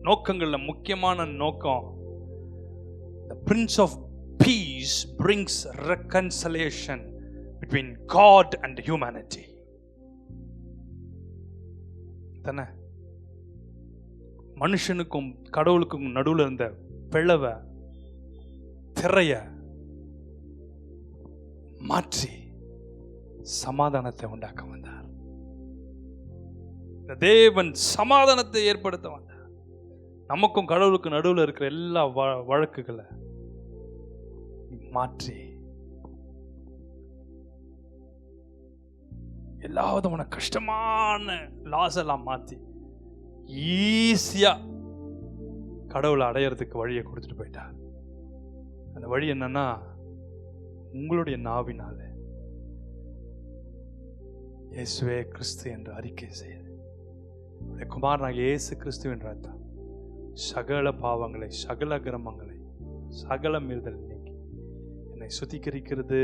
நோக்கங்கள்ல முக்கியமான நோக்கம், the Prince of Peace brings reconciliation between God and humanity. தானே? மனுஷனுக்கும் கடவுளுக்கும் நடுவில் இருந்த பிளவை, திரைய மாற்றி சமாதானத்தை உண்டாக்க வந்தார். இந்த தேவன் சமாதானத்தை ஏற்படுத்த வந்தார். நமக்கும் கடவுளுக்கும் நடுவில் இருக்கிற எல்லா வழக்குகளை மாற்றி எல்லா விதமான கஷ்டமான லாஸ் எல்லாம் மாத்தி ஈஸியா கடவுளை அடையறதுக்கு வழியை கொடுத்துட்டு போயிட்டார். அந்த வழி என்னன்னா, உங்களுடைய நாவினால இயேசுவே கிறிஸ்து என்று அறிக்கை செய்யுது. குமாரனாகிய இயேசு கிறிஸ்து என்ற அர்த்தம் சகல பாவங்களை, சகல கிரமங்களை, சகல மீறுதல் நீக்கி என்னை சுத்திகரிக்கிறது,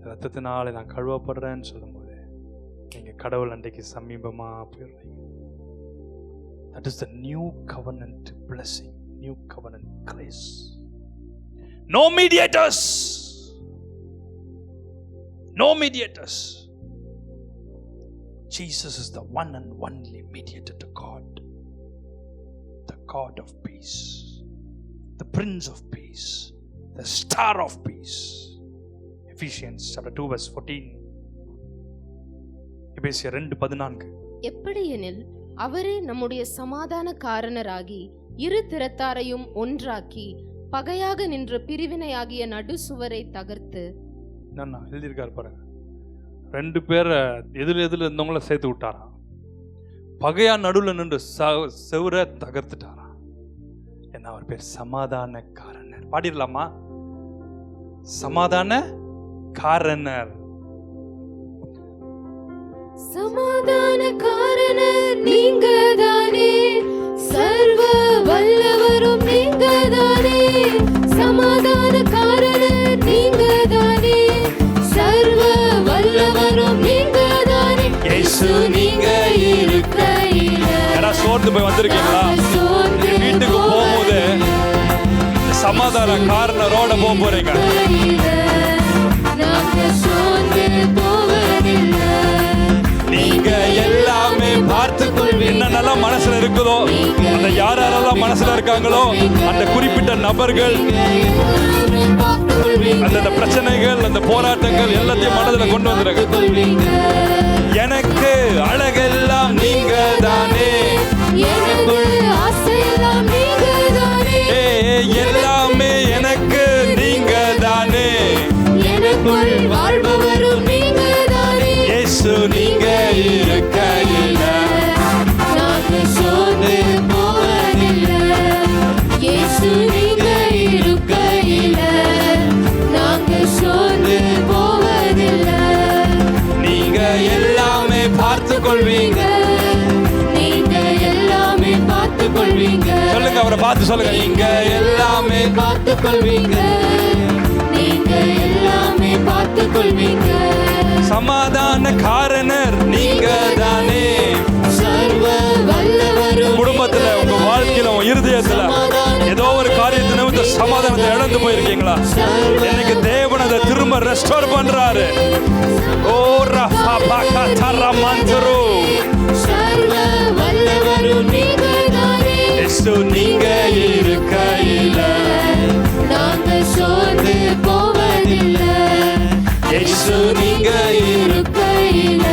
ரத்தத்தினால நான் கழுவப்படுறேன்னு சொல்லும்போது நீங்க கடவுள் அன்றைக்கு சமீபமா போயிடுறீங்க. That is the new covenant blessing, new covenant grace. No mediators. No mediators. Jesus is the one and only mediator to God, the God of peace, the Prince of Peace, the Star of Peace. Ephesians chapter 2 verse 14. எபேசியர் 2:14. எப்படியெனில் அவரே நம்முடைய சமாதான காரணராகி இரு திறத்தாரையும் ஒன்றாக்கி பகையாக நின்ற பிரிவினையாகிய நடுசுவரை தகர்த்து. என்ன எழுதியிருக்காரு பாருங்க, 2 பேரை எதில் இருந்தவங்கள சேர்த்து விட்டாராம், பகையா நடுவில் நின்று செவரை தகர்த்துட்டாராம். என்ன அவர் பேர் சமாதான காரணர். பாடிடலாமா? சமாதான காரணர். சமாதான காரணர் நீங்கதானே, சர்வ வல்லவரும் நீங்கதானே. சமாதான காரணர் நீங்கதானே, சர்வ வல்லவரும் நீங்கதானே. இயேசு நீங்க இருக்கையில யாராவது சோர்ந்து போய் வந்திருக்கீங்களா? வீட்டுக்கு போகும்போது சமாதான காரணரோட போக போறீங்க. நீங்க எல்லாமே பார்த்துக்கொள்வீங்க. என்னென்னலாம் மனசுல இருக்குதோ, அந்த யாரெல்லாம் மனசுல இருக்காங்களோ அந்த குறிப்பிட்ட நபர்கள், அந்த பிரச்சனைகள், அந்த போராட்டங்கள் எல்லாத்தையும் மனதில் கொண்டு வந்துருங்க. எனக்கு அழகெல்லாம் நீங்க தானே, எல்லாமே எனக்கு நீங்க தானே, எனக்குள் வாழ்பவரும் நீங்க தானே. இயேசு நீங்க இருக்கையில நாங்கள் சோர்ந்து போவதில்லை. இயேசு நீங்க இருக்கையில நாங்கள் சோர்ந்து போவதில்லை. நீங்க எல்லாமே பார்த்துக் கொள்வீங்க. நீங்க எல்லாமே பார்த்துக் கொள்வீங்க. சொல்லுங்க, அவரை பார்த்து சொல்லுங்க. நீங்க எல்லாமே பார்த்துக் கொள்வீங்க. நீங்க எல்லாமே பார்த்துக் கொள்வீங்க. சமாதான காரணர் நீங்க தானே. சர்வ வல்லவரும் குடும்பத்துல, உங்க வாழ்க்கையில, உங்க இருதயத்துல ஏதோ ஒரு காரியத்தை நிமித்த சமாதானத்தை இழந்து போயிருக்கீங்களா? எனக்கு தேவன் அதை திரும்ப ரெஸ்டோர் பண்றாரு. ஓ ரஃபா பாகா தரமந்தரு. சர்வ வல்லவரும் நீங்கதானே. இயேசு நீங்க இருக்கையில நாங்கள் சோர்ந்து போவதில்லை. இயேசு நீங்க இருக்கையில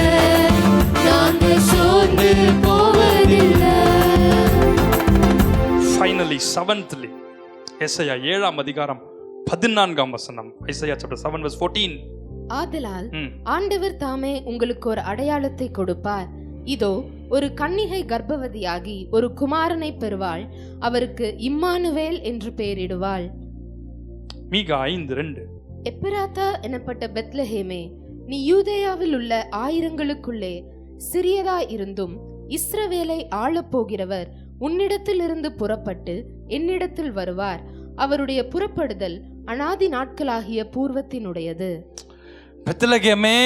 நாங்கள் சோர்ந்து போவதில்லை. Finally, 7thly, எசையா 7ஆம் அதிகாரம் 14ஆம் வசனம். Isaiah chapter 7 verse 14. ஆதலால் ஆண்டவர் தாமே உங்களுக்கு ஒரு அடையாளத்தை கொடுப்பார். இதோ, ஒரு கன்னிகை கர்ப்பவதியாகி ஒரு குமாரனை பெறுவாள். அவருக்கு இம்மானுவேல் என்று பெயரிடுவாள். மீகா 5:2. எப்பிராத்தா எனப்பட்ட பெத்லஹேமே, நீ யூதேயாவில் உள்ள ஆயிரங்களுக்குள்ளே சிறியதாய் இருந்தும் இஸ்ரவேலை ஆளப் போகிறவர் உன்னிடத்திலிருந்து புறப்பட்டு என்னிடத்தில் வருவார். அவருடைய புறப்படுதல் அநாதி நாட்களாகிய பூர்வத்தினுடையது. பெத்லகேமே,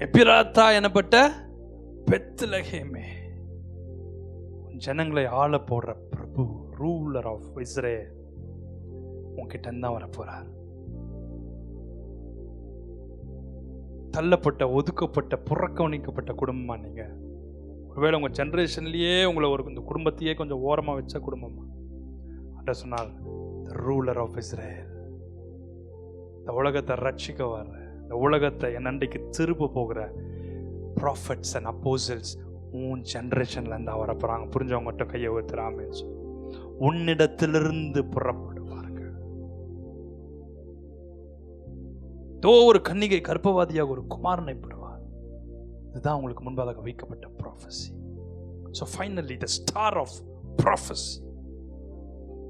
எப்பிராத்தா எனப்பட்ட பெத்லகேமே, ஜனங்களை ஆள போடுற பிரபு, ரூலர் ஆஃப் இஸ்ரேல் உன்கிட்ட தான் வர போறார். தள்ளப்பட்ட, ஒதுக்கப்பட்ட, புறக்கணிக்கப்பட்ட குடும்பமா நீங்க? ஒருவேளை உங்க ஜெனரேஷன்லயே உங்களை இந்த குடும்பத்தையே கொஞ்சம் ஓரமா வச்ச குடும்பமா? அட சொன்னால் ரூலர் ஆஃப் இஸ்ரேல், இந்த உலகத்தை ரட்சிக்க வர்ற, இந்த உலகத்தை என்னண்டைக்கு திரும்ப போகிற ப்ராஃபட்ஸ் அண்ட் அப்போசல்ஸ் உன் ஜெனரேஷன்ல இருந்தா வர போறாங்க. புரிஞ்சவங்க மட்டும் கையை ஊத்துறாம உன்னிடத்திலிருந்து புறப்படுவாங்க. தோ ஒரு கன்னிகை கர்ப்பவாதியாக ஒரு குமாரனை பெறுவார். இதுதான் உங்களுக்கு முன்பாக வைக்கப்பட்ட prophecy. So finally, the star of prophecy,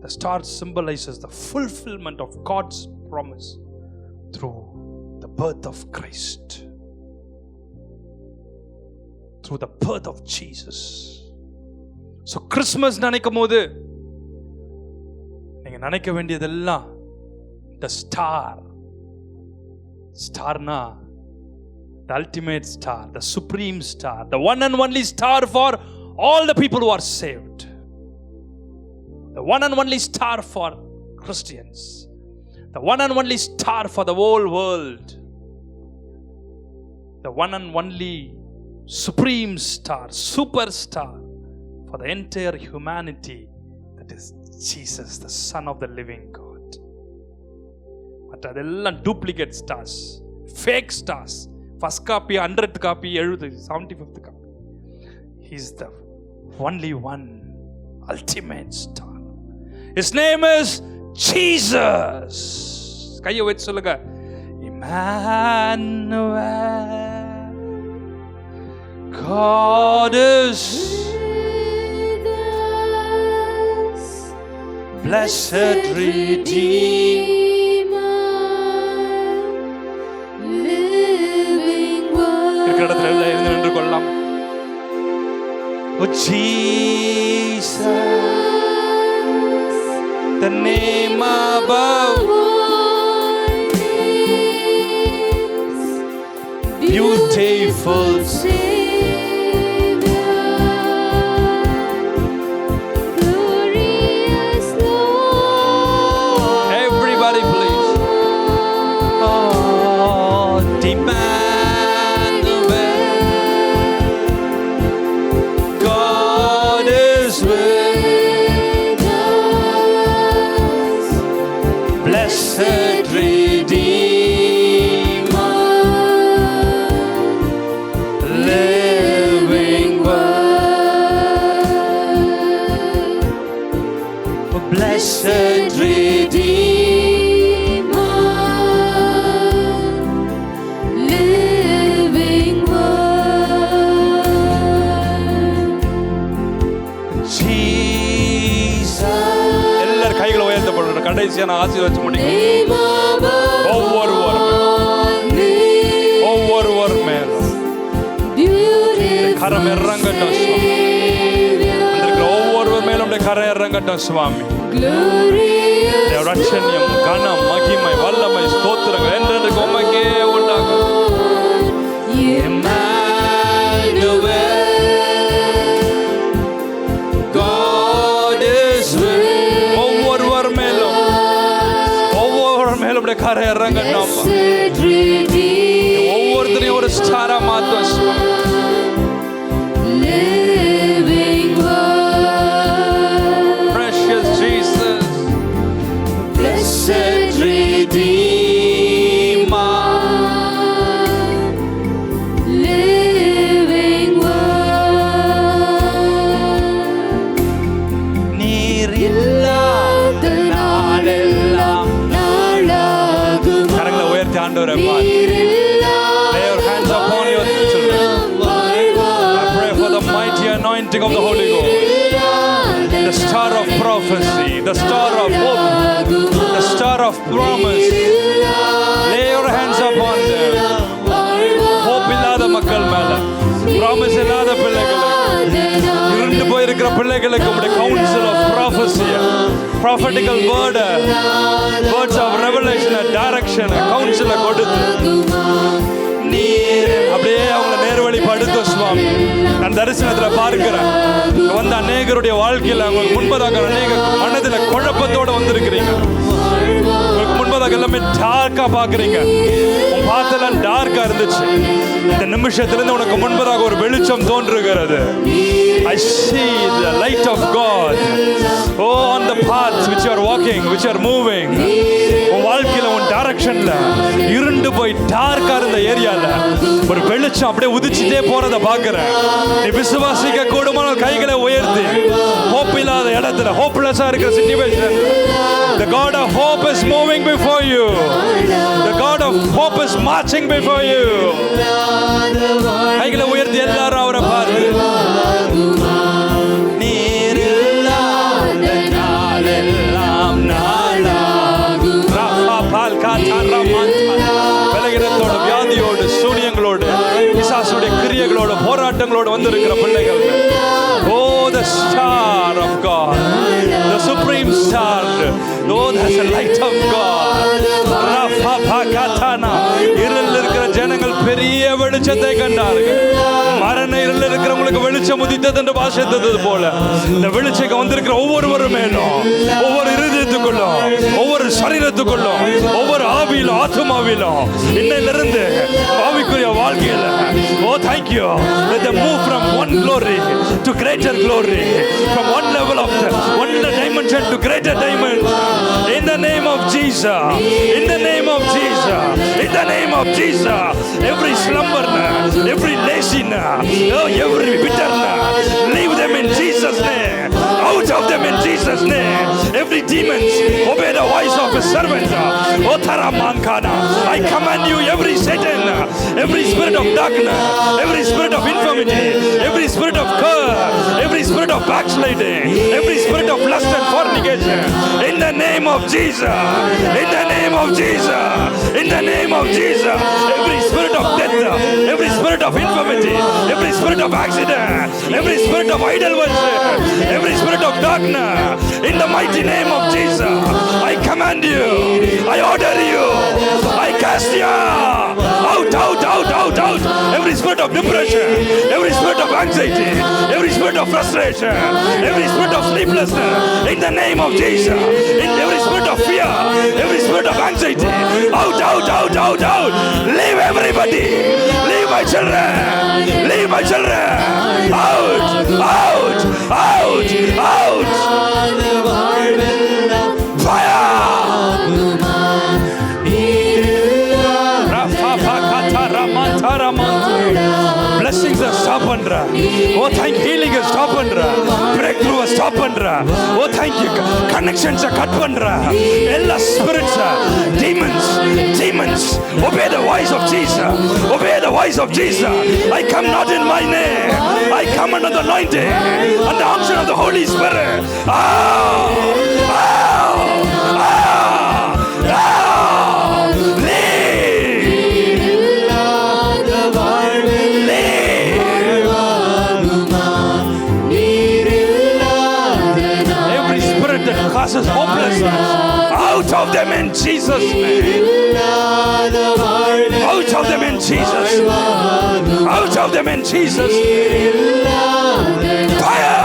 the star symbolizes the fulfillment of God's promise through the birth of Christ, through the birth of Jesus. So Christmas நினைக்கும் போது நீங்க நினைக்க வேண்டியதெல்லாம் the star. ஸ்டார்னா the ultimate star, the supreme star, the one and only star for all the people who are saved, the one and only star for Christians, the one and only star for the whole world, the one and only supreme star, superstar for the entire humanity, that is Jesus, the Son of the living God. மற்றதெல்லாம் duplicate stars, fake stars. First copy, 100th copy, 75th copy. He is the only one ultimate star. His name is Jesus. கையை வச்சு சொல்லுங்க, Emmanuel, God is blessed Redeemer, இருக்கிற இடத்துல எல்லாம் எழுந்து நின்று கொள்ளலாம். Oh Jesus, the name above beautiful Savior, glorious Lord. Everybody please. Oh, Emmanuel, God is with us, blessed Redeemer, living word, blessed Redeemer, living word. Jesus. எல்லாரும் கைகளை உயர்த்தப்படுற கடைசியா நான் ஆசீர்வதிச்சு முடிக்கிறேன். Name above ஒவ்வொருவர் மேலும் beautiful கரம் இறங்கட்டும் சுவாமி. Savior, வந்திருக்கிற ஒவ்வொருவர் மேலும் உடைய கரம் இறங்கட்டும் சுவாமி. glorious உடைய ரட்சண்யம், கனம், மகிமை, வல்லமை, ஸ்தோத்திரங்கள் என்றென்றைக்கு உமக்கே உண்டாகும். God is with ஒவ்வொருவர் மேலும் உடைய கரம் இறங்கட்டும் அப்பா. blessed Redeemer, ஒவ்வொருத்தரையும் ஒரு ஸ்டாரா மாத்தும் சுவாமி. living word, Precious Jesus, blessed Redeemer, living word. நீர் இல்லாத நாளெல்லாம் நாளாகுமா, கரங்களை உயர்த்தி ஆண்டவரை பார். நீரில்லாத Lay your hands upon your children. I pray for the mighty anointing of the Holy Ghost, the star of prophecy, the star of hope, the star of promise. Lay your hands upon them. Hope இல்லாத மக்கள் மேல, promise இல்லாத பிள்ளைகளுக்கு, இருண்டு போயிருக்கிற பிள்ளைகளுக்கு உடைய counsel of prophecy, prophetical word, words of revelation, direction, counsel கொடுத்து நீர் அப்படியே அவங்களை நேர்வழிப்படுத்தும் சுவாமி. நான் தரிசனத்துல பார்க்கிறேன், வந்த அநேகருடைய வாழ்க்கையில அவங்களுக்கு முன்பதாக அநேக மனதில் குழப்பத்தோட வந்திருக்கிறீங்க. உங்களுக்கு முன்பதாக எல்லாமே டார்க்கா பாக்குறீங்க. உன் பார்த்தெல்லாம் டார்க்கா இருந்துச்சு. இந்த நிமிஷத்திலிருந்து உனக்கு முன்பதாக ஒரு வெளிச்சம் தோன்றுகிறது. I see the light of God. Oh, on the paths which you are walking, which you are moving. உன் வாழ்க்கையில உன் டைரக்ஷன்ல இருண்டு போய் டார்க்கா இருந்த ஏரியால ஒரு வெளிச்சம் அப்படியே உதிச்சுட்டே போறத பாக்குறேன். நீ விசுவாசிக்க கூடுமானால் கைகளை உயர்த்தி, ஹோப் இல்லாத இடத்துல, ஹோப்லெஸ்ஸா இருக்கிற situation, the God of hope is moving before you. The God of hope is marching before you. கைகளை உயர்த்தி எல்லாரும் அவரை பார்த்து, நீர் இல்லாத நாளெல்லாம் நாளாகும். ரஃபா பால் காத்தா ரமாந்தா. விலகினத்தோடு, வியாதியோடு, சூனியங்களோடு, பிசாசுடைய கிரியைகளோடு, போராட்டங்களோடு வந்திருக்கிற பிள்ளைகள், oh, the star of God, the supreme star, oh, that's the light of God. ரஃபா பாகாத்தானா. இருளில் இருக்கிற ஜனங்கள் பெரிய வெளிச்சத்தை கண்டார்கள். மரண இருளில் இருக்கிறவங்களுக்கு வெளிச்சம் உதித்தது என்று வாசித்தது போல இந்த வெளிச்சம் வந்திருக்கிற ஒவ்வொருவரும் மேலும், ஒவ்வொரு இருதயத்துக்குள்ளும், ஒவ்வொரு ஒவ்வொரு சரீரத்துக்குள்ளும், ஒவ்வொரு ஆவியிலும் ஆத்துமாவிலும் இன்னையிலிருந்து ஆவிக்குரிய வாழ்க்கையில oh thank you, let them move from one glory to greater glory, from one level of one dimension to greater dimension, in the name of Jesus, in the name of Jesus, in the name of Jesus. Every slumberness, every laziness, every bitterness, leave them in Jesus' name, out of them in Jesus' name. Every demons, obey the voice of a servant. O Taramankana, I command you, every Satan, every spirit of darkness, every spirit of infirmity, every spirit of curse, every spirit of backsliding, every spirit of lust and fornication, in the name of Jesus, in the name of Jesus, in the name of Jesus. Every spirit of death, every spirit of infirmity, every spirit of accident, every spirit of idol worship, every spirit of darkness, in the mighty name of Jesus, I command you, I order you, I cast you out, out, out, out, out. Every spirit of depression, every spirit of anxiety, every spirit of frustration, every spirit of sleeplessness, in the name of Jesus. In every spirit of fear, every spirit of anxiety, out, out, out, out, out. Leave everybody, leave my children, leave my children, out, out, out, out. Fire! Blessings are stop பண்றா. Oh thank you, healing is stop பண்றா. Breakthrough is stop பண்றா. Oh thank you, connections are cut பண்றா. எல்லா spirits, demons, obey the voice of Jesus, obey the voice of Jesus. I come not in my name, I come under the anointing and the unction of the Holy Spirit. Causes hopelessness, out of them in Jesus' name, out of them in Jesus, out of them in Jesus' name. Fire!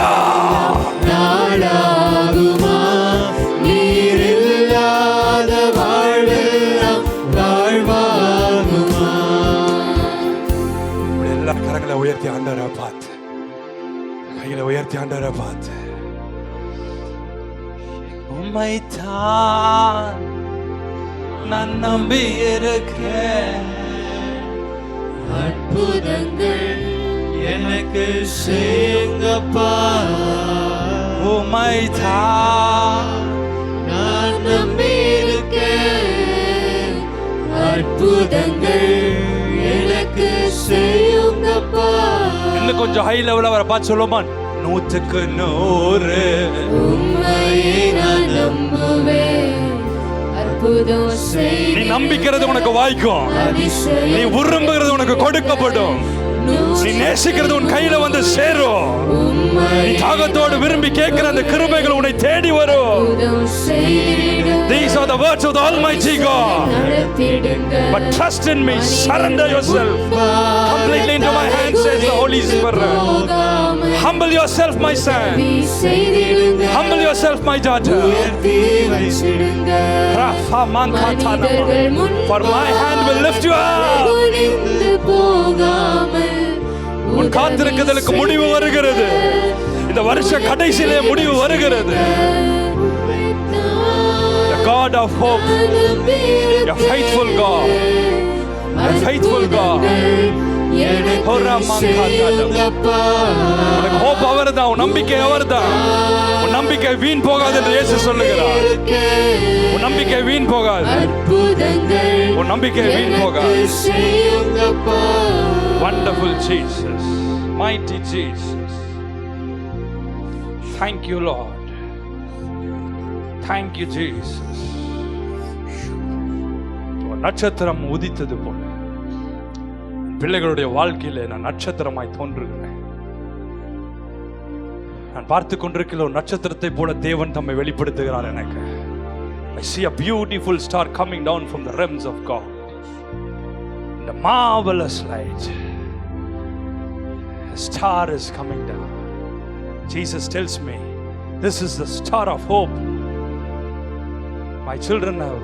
எல்லா கரங்களை உயர்த்தி ஆண்டவரை பார்த்து, கைகளை உயர்த்தி ஆண்டவரை பார்த்து, உம்மைத்தான் நான் நம்பி இருக்கேன், அற்புதங்கள் எனக்கு செய்யுங்கப்பா. உம்மைத்தான் நான் நம்பி இருக்கேன், அற்புதங்கள் எனக்கு செய்யுங்கப்பா. இன்னும் கொஞ்சம் ஹை லெவல்ல வர பார்த்து சொல்லுமா, 100க்கு 100 உம்மையே நான் நம்புவேன், அற்புதம் செய். நீ நம்பிக்கிறது உனக்கு வாய்க்கும், நீ விரும்புகிறது உனக்கு கொடுக்கப்படும், நீ நேசிக்கிறது உன் கையில வந்து சேரும், நீ தாகத்தோடு விரும்பி கேட்கிற அந்த கிருபைகள் உன்னை தேடி வரும். These are the words of the Almighty God. But trust in me, surrender yourself completely into my hands, says the Holy Spirit. Humble yourself, my son. Humble yourself, my daughter. For my hand will lift you up. உன் காத்திருக்குதலுக்கு முடிவு வருகிறது. இந்த வருஷ கடைசியிலே முடிவு வருகிறது. The God of hope, your faithful God, your faithful God. உனக்கு hope அவர்தான், உன் நம்பிக்கை அவர்தான். உன் நம்பிக்கை வீண் போகாது என்று இயேசு சொல்லுகிறார். உன் நம்பிக்கை வீண் போகாது, உன் நம்பிக்கை வீண் போகாது. Wonderful Jesus, mighty Jesus. Thank you, Lord. Thank you, Jesus. நட்சத்திரம் உதித்தது போல பிள்ளைகளுடைய வாழ்க்கையிலே நான் நட்சத்திரமாய் தோன்றுகிறேன். நான் பார்த்து கொண்டிருக்கிற ஒரு நட்சத்திரத்தை போல தேவன் தம்மை வெளிப்படுத்துகிறார் எனக்கு. I see a beautiful star coming down from the realms of God. The marvelous light. A star is coming down. Jesus tells me, this is the star of hope. My children have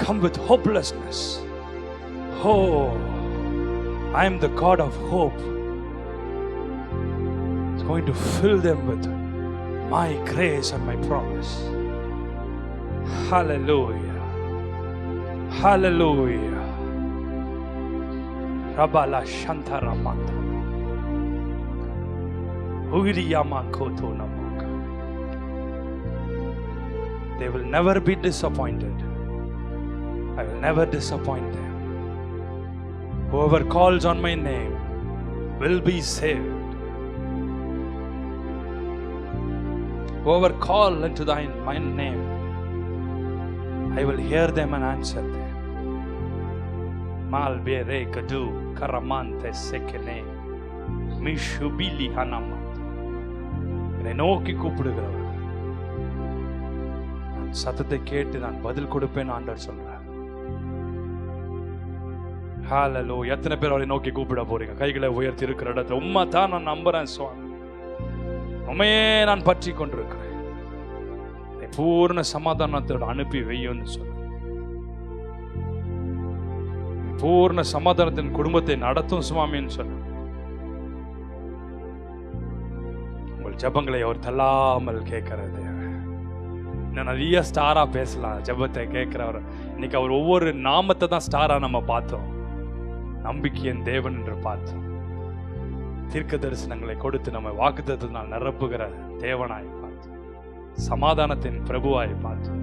come with hopelessness. Oh, I am the God of hope. It's going to fill them with my grace and my promise. Hallelujah. Hallelujah. Rabala Shantaramanta. Ugiriyama Koto Namoka. They will never be disappointed. I will never disappoint them. Whoever calls on my name will be saved. Whoever call into my name, I will hear them and answer them. Malbere kadu karamante sekene mishubili hanama. என்னை நோக்கி கூப்பிடுகிறவர் நான் சத்தத்தை கேட்டு நான் பதில் கொடுப்பேன் ஆண்டவர் சொல்றார். ஹalleluya. எத்தனை பேர் அவரை நோக்கி கூப்பிட போறீங்க? கைகளை உயர்த்தி இருக்கிற இடத்துல உம்மை தான் நான் நம்புறேன் சுவாமி, உம்மையே நான் பற்றி கொண்டிருக்கிறேன், பூர்ண சமாதானத்தோடு அனுப்பி வையும்னு சொல்ல. பூர்ண சமாதானத்தின் குடும்பத்தை நடத்தும் சுவாமின்னு சொல்ல. உங்கள் ஜெபங்களை அவர் தள்ளாமல் கேட்கிறது. இன்னும் நிறைய ஸ்டாரா பேசலாம். ஜெபத்தை கேட்கிறவர் இன்னைக்கு அவர் ஒவ்வொரு நாமத்தை தான் ஸ்டாரா நம்ம பார்த்தோம். நம்பிக்கையின் தேவன் என்று பார்த்தோம். தீர்க்க தரிசனங்களை கொடுத்து நம்ம வாக்குத்தத்தத்தினால் நிரப்புகிற தேவனாய் பார்த்தோம். சமாதானத்தின் பிரபுவாய் பார்த்தோம்.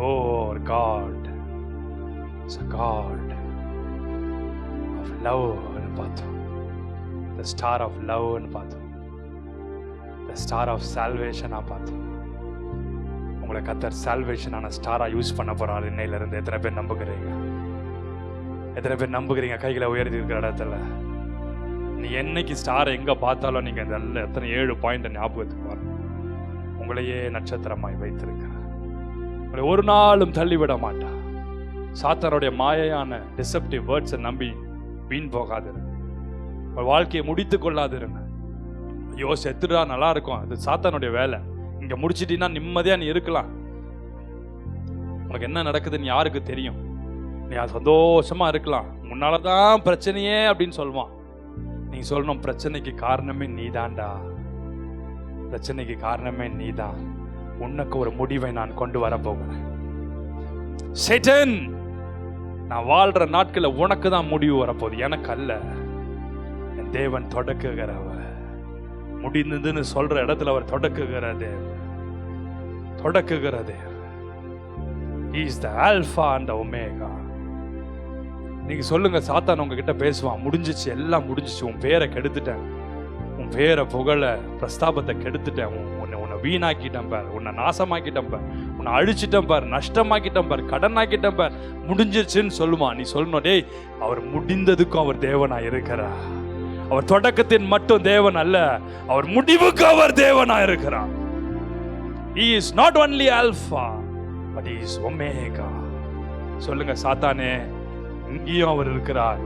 ஓ God is a God of love ன்னு பார்த்தோம். The star of love ன்னு பார்த்தோம். The star of salvation பார்த்தோம். உங்களை கர்த்தர் salvation ஆன ஸ்டாரா யூஸ் பண்ண போறார் இன்னையில இருந்து. எத்தனை பேர் நம்புகிறீங்க? எத்தனை பேர் நம்புகிறீங்க? கைகளை உயர்த்தி இருக்கிற இடத்துல நீ என்னைக்கு ஸ்டாரை எங்க பார்த்தாலும் நீங்க நல்ல எத்தனை 7 பாயிண்ட் ஞாபகத்துக்கு வரும். உங்களையே நட்சத்திரமாய் வைத்திருக்கிறார். உங்களை ஒரு நாளும் தள்ளிவிட மாட்டா. சாத்தானுடைய மாயையான டிசெப்டிவ் வேர்ட்ஸை நம்பி வீண் போகாதிருங்க. உங்கள் வாழ்க்கையை முடித்து கொள்ளாதிருங்க. ஐயோ செத்துடா நல்லா இருக்கும், அது சாத்தானுடைய வேலை. இங்க முடிச்சிட்டீங்கன்னா நிம்மதியா நீ இருக்கலாம். உனக்கு என்ன நடக்குதுன்னு யாருக்கு தெரியும்? நீ சந்தோஷமா இருக்கலாம். முன்னாலதான் பிரச்சனையே அப்படின்னு சொல்லுவான். நீ சொல்லணும், பிரச்சனைக்கு காரணமே நீதான்டா, பிரச்சனைக்கு காரணமே நீதான். உனக்கு ஒரு முடிவை நான் கொண்டு வர போகிறேன். சேட்டன், நான் வாழ்ற நாட்கள்ல உனக்கு தான் முடிவு வரப்போகுது, எனக்கு அல்ல. என் தேவன் தொடக்குகிறவர். முடிந்ததுன்னு சொல்ற இடத்துல அவர் தொடக்குகிறது. He is the Alpha and the Omega. நீங்க சொல்லுங்க, சாத்தான் உங்ககிட்ட பேசுவான், முடிஞ்சிச்சு, எல்லாம் முடிஞ்சிச்சு, உன் பேரை கெடுத்துட்டேன், உன் பேரை புகழ பிரஸ்தாபத்தை கெடுத்துட்டேன், உன்னை வீணாக்கிட்டேன் பார், உன்னை நாசமாக்கிட்டேன் பார், உன்னை அழிச்சிட்டேன் பார், நஷ்டமாக்கிட்டேன் பார், கடன் ஆக்கிட்டேன் பார், முடிஞ்சிருச்சுன்னு சொல்லுவான். நீ சொல்லணும், டேய் அவர் முடிந்ததுக்கும் அவர் தேவனா இருக்கிறார். அவர் தொடக்கத்தின் மட்டும் தேவன் அல்ல, அவர் முடிவுக்கு அவர் தேவனா இருக்கிறார். He is not only Alpha, but he is Omega. சொல்லுங்க, சாத்தானே இங்கேயும் அவர் இருக்கிறார்,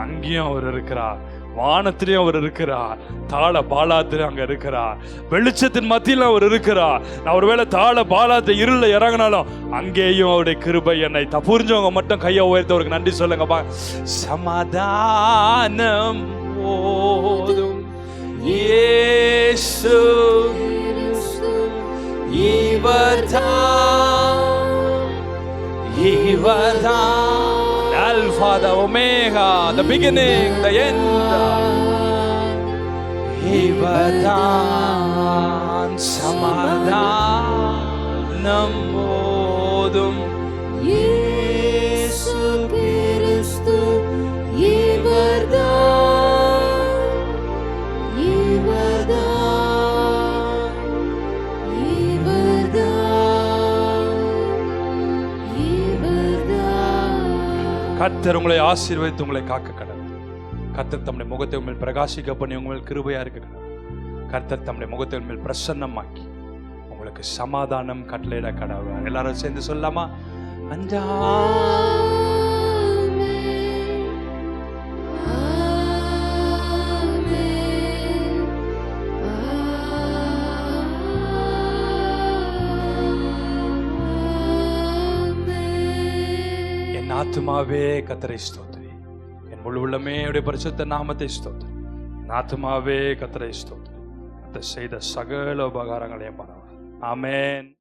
அங்கேயும் அவர் இருக்கிறார், வானத்திலையும் அவர் இருக்கிறார், தாள பாலாத்திலும் அங்க இருக்கிறார், வெளிச்சத்தின் மத்தியிலும் அவர் இருக்கிறார். நான் ஒருவேளை தாள பாலாத்தை இருள இறங்கினாலும் அங்கேயும் அவருடைய கிருபை என்னை புரிஞ்சவங்க மட்டும் கையை உயர்த்தவருக்கு நன்றி சொல்லுங்கப்பா. சமாதானம் போதும் இயேசு இவர்தான் Alpha, the Omega, the beginning, the end. இவர்தான் சமாதானம் போதும் இயேசு கிறிஸ்து இவர்தான், இவர்தான், இவர்தான், இவர்தான். கர்த்தர் உங்களை ஆசீர்வதித்து உங்களை காக்க கடவுள். கர்த்தர் தம்முடைய முகத்தை உண்மையில் பிரகாசிக்க பண்ணி உங்கள் கிருபையா இருக்க கடவுள். கர்த்தர் தம்முடைய முகத்தை உண்மையில் பிரசன்னமாக்கி உங்களுக்கு சமாதானம் கட்டளையிட கடவுள். எல்லாரும் சேர்ந்து சொல்லாமா? அஞ்சா என் ஆத்துமாவே கர்த்தரை ஸ்தோத்திரி, என் முழு உள்ளமே அவருடைய பரிசுத்த நாமத்தை ஸ்தோத்திரி. என் ஆத்துமாவே கர்த்தரை ஸ்தோத்திரி, கர்த்தர் செய்த சகல உபகாரங்களையும் மறவாதே. ஆமென்.